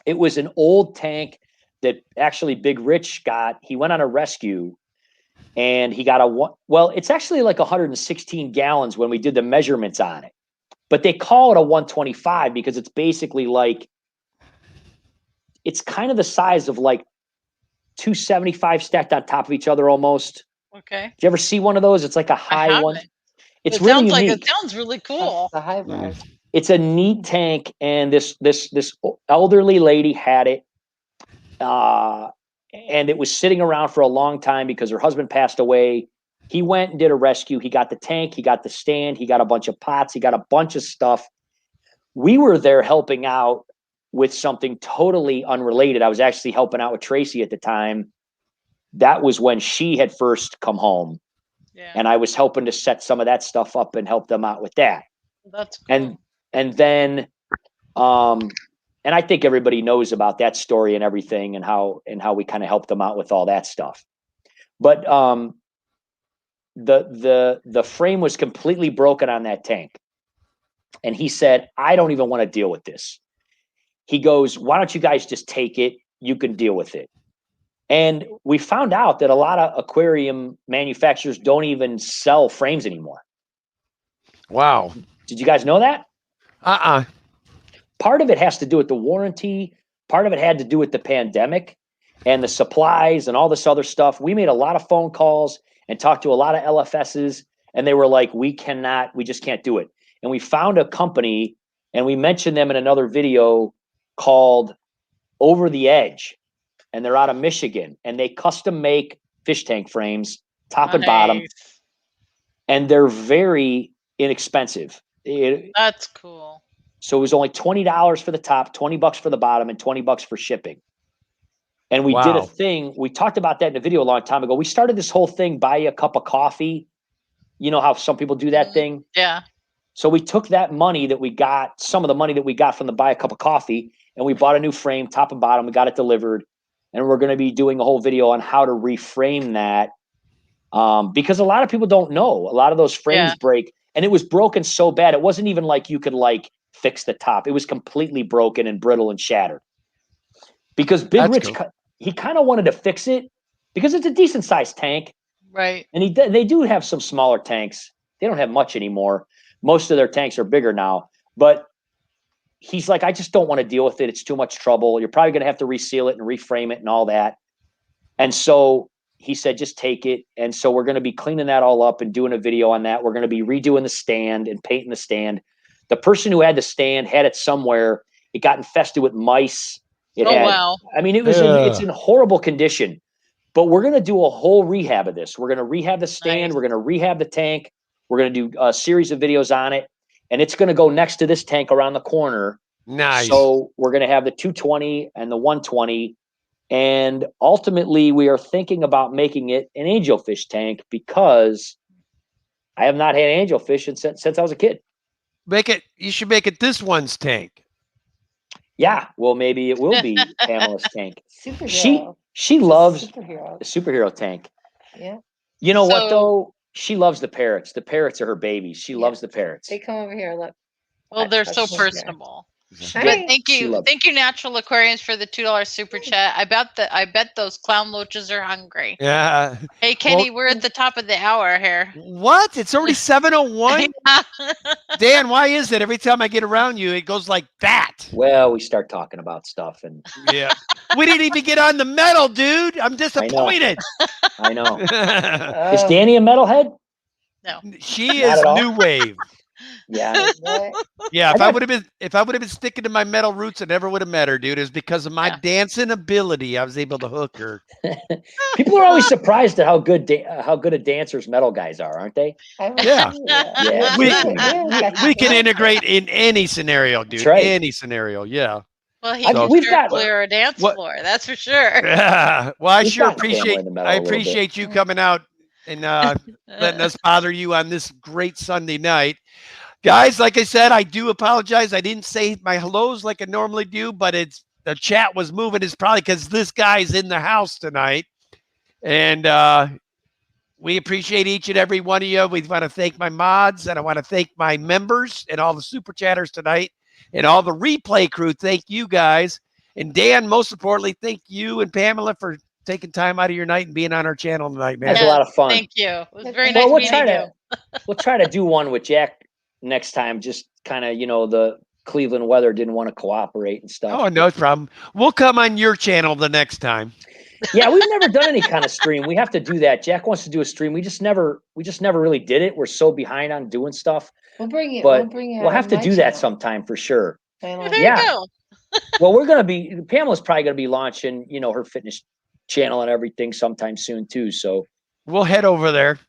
it was an old tank that actually Big Rich got. He went on a rescue, and he got it's actually like 116 gallons when we did the measurements on it. But they call it a 125 because it's basically like, it's kind of the size of like 275 stacked on top of each other almost. Okay. Did you ever see one of those? It's like a high one. It's It really sounds unique. it sounds really cool. The hybrid. It's a neat tank, and this elderly lady had it, and it was sitting around for a long time because her husband passed away. He went and did a rescue. He got the tank, he got the stand, he got a bunch of pots, he got a bunch of stuff. We were there helping out with something totally unrelated. I was actually helping out with Tracy at the time. That was when she had first come home. Yeah. And I was helping to set some of that stuff up and help them out with that. That's cool. And then and I think everybody knows about that story and everything, and how we kind of helped them out with all that stuff. But the frame was completely broken on that tank. And he said, I don't even want to deal with this. He goes, why don't you guys just take it? You can deal with it. And we found out that a lot of aquarium manufacturers don't even sell frames anymore. Wow. Did you guys know that? Part of it has to do with the warranty. Part of it had to do with the pandemic and the supplies and all this other stuff. We made a lot of phone calls and talked to a lot of LFSs, and they were like, we just can't do it. And we found a company, and we mentioned them in another video, called Over the Edge. And they're out of Michigan, and they custom make fish tank frames, top and bottom. And they're very inexpensive. That's cool. So it was only $20 for the top, $20 for the bottom, and $20 for shipping. And we did a thing. We talked about that in a video a long time ago. We started this whole thing, buy you a cup of coffee. You know how some people do that thing? Yeah. So we took that money that we got, some of the money that we got from the buy a cup of coffee, and we bought a new frame, top and bottom. We got it delivered. And we're going to be doing a whole video on how to reframe that, because a lot of people don't know. A lot of those frames break, and it was broken so bad. It wasn't even like you could like fix the top. It was completely broken and brittle and shattered. Because Big Rich, he kind of wanted to fix it because it's a decent sized tank. Right. And they do have some smaller tanks. They don't have much anymore. Most of their tanks are bigger now. But he's like, I just don't want to deal with it. It's too much trouble. You're probably going to have to reseal it and reframe it and all that. And so he said, just take it. And so we're going to be cleaning that all up and doing a video on that. We're going to be redoing the stand and painting the stand. The person who had the stand had it somewhere. It got infested with mice. It had, wow. I mean, it's in horrible condition, but we're going to do a whole rehab of this. We're going to rehab the stand. Nice. We're going to rehab the tank. We're going to do a series of videos on it, and it's going to go next to this tank around the corner. Nice. So we're going to have the 220 and the 120. And ultimately, we are thinking about making it an angelfish tank because I have not had angelfish since I was a kid. You should make it this one's tank. Yeah, well, maybe it will be Pamela's tank. Superhero. She loves Superhero. the superhero tank. Yeah. You know what So- though? She loves the parrots. The parrots are her babies. She Yeah. loves the parrots. They come over here. Look. Well, they're so That's okay. personable. Hi. But thank She you, loves thank you, Natural Aquariums, for the $2 super chat. I bet those clown loaches are hungry. Yeah. Hey, Kenny, we're at the top of the hour here. What? It's already 7:01? Dan, why is it every time I get around you, it goes like that? Well, we start talking about stuff, and Yeah. We didn't even get on the metal, dude. I'm disappointed. I know. Is Oh, Danny a metalhead? She Not is at all. new wave. Yeah. what? Yeah, I if I would have been sticking to my metal roots, I never would have met her, dude. It was because of my Yeah. dancing ability. I was able to hook her. People are always surprised at how good a dancers metal guys are, aren't they? Yeah. Yeah. We can integrate in any scenario, dude. That's right. Any scenario, yeah. Well, he So- can we've sure got- clear a dance What- floor, that's for sure. Yeah. Well, I We've sure got family appreciate in the metal I a little bit. appreciate you coming out and letting us bother you on this great Sunday night. Guys, like I said, I do apologize. I didn't say my hellos like I normally do, but the chat was moving. It's probably because this guy's in the house tonight. And we appreciate each and every one of you. We want to thank my mods, and I want to thank my members and all the super chatters tonight and all the replay crew. Thank you guys. And Dan, most importantly, thank you and Pamela for taking time out of your night and being on our channel tonight, man. That's a lot of fun. Thank you. It was very Well, nice meeting you. We'll try to do one with Jack next time. Just kind of, the Cleveland weather didn't want to cooperate and stuff. Oh, no problem. We'll come on your channel the next time. Yeah, we've never done any kind of stream. We have to do that. Jack wants to do a stream. We just never really did it. We're so behind on doing stuff. We'll bring it. But We'll bring it. We'll have on to my do that channel. sometime for sure. Pamela. There Yeah. you go. Well, Pamela's probably going to be launching, her fitness channel and everything sometime soon too. So We'll head over there.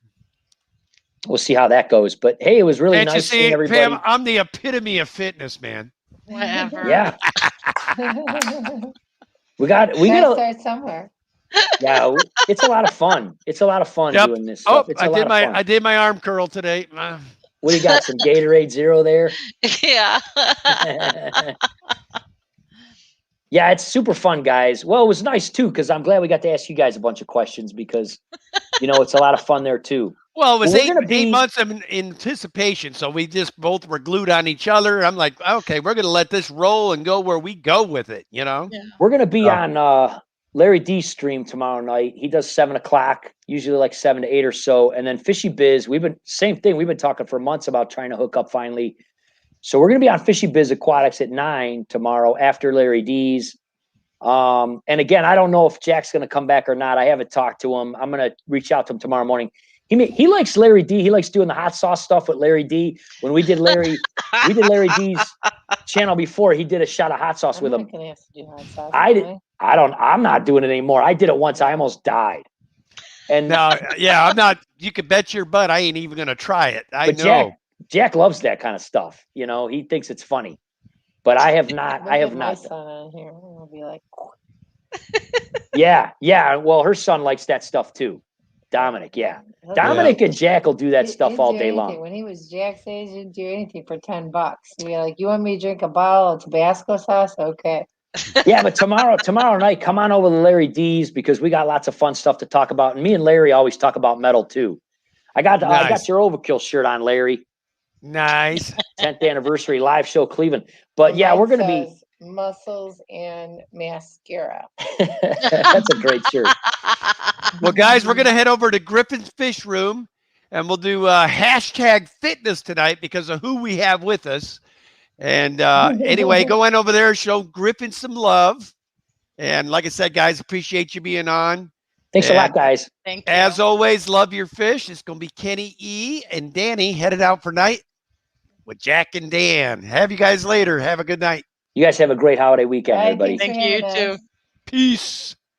we'll see how that goes. But hey, it was really Can't you nice seeing see, everybody. Pam, I'm the epitome of fitness, man. Whatever. Yeah, we Gotta got start somewhere. it's a lot of fun. It's a lot of fun Yep. doing this Oh, stuff. It's a lot of fun. I did my arm curl today. What do you got? Some Gatorade Zero there? Yeah. Yeah, it's super fun, guys. Well, it was nice too, because I'm glad we got to ask you guys a bunch of questions because, it's a lot of fun there too. Well, it was Well, we're gonna 8 be- months of anticipation, so we just both were glued on each other. I'm like, okay, we're gonna let this roll and go where we go with it, We're gonna be Oh. on Larry D's stream tomorrow night. He does 7:00, usually like 7 to 8 or so. And then Fishy Biz, same thing. We've been talking for months about trying to hook up finally. So we're gonna be on Fishy Biz Aquatics at 9 tomorrow after Larry D's. And again, I don't know if Jack's gonna come back or not. I haven't talked to him. I'm gonna reach out to him tomorrow morning. He likes Larry D. He likes doing the hot sauce stuff with Larry D. When we did Larry D's channel before, he did a shot of hot sauce with I'm him. not gonna have to do hot sauce. I did- am I'm not doing it anymore. I did it once. I almost died. And No, yeah, I'm not. You could bet your butt I ain't even gonna try it. I but know. Jack loves that kind of stuff. He thinks it's funny. But I have not. We'll I have get my not. son on here. We'll be like, Yeah. Well, her son likes that stuff too. Dominic, yeah. Dominic and Jack will do that stuff He'd all do day anything. long. When he was Jack's age, he'd do anything for $10. He'd be like, "You want me to drink a bottle of Tabasco sauce? Okay." Yeah, but tomorrow night, come on over to Larry D's because we got lots of fun stuff to talk about. And me and Larry always talk about metal too. I got Nice. your Overkill shirt on, Larry. Nice. 10th anniversary live show Cleveland. But yeah, Mine we're gonna be. says muscles and mascara. That's a great shirt. Well, guys, we're gonna head over to Griffin's Fish Room, and we'll do #fitness tonight because of who we have with us. And anyway, go on over there, show Griffin some love. And like I said, guys, appreciate you being on. Thanks a lot, guys. Thank you. As always, love your fish. It's going to be Kenny E and Danny headed out for night with Jack and Dan. Have you guys later. Have a good night. You guys have a great holiday weekend, Bye, everybody. thanks for Thank you having us. too. Peace.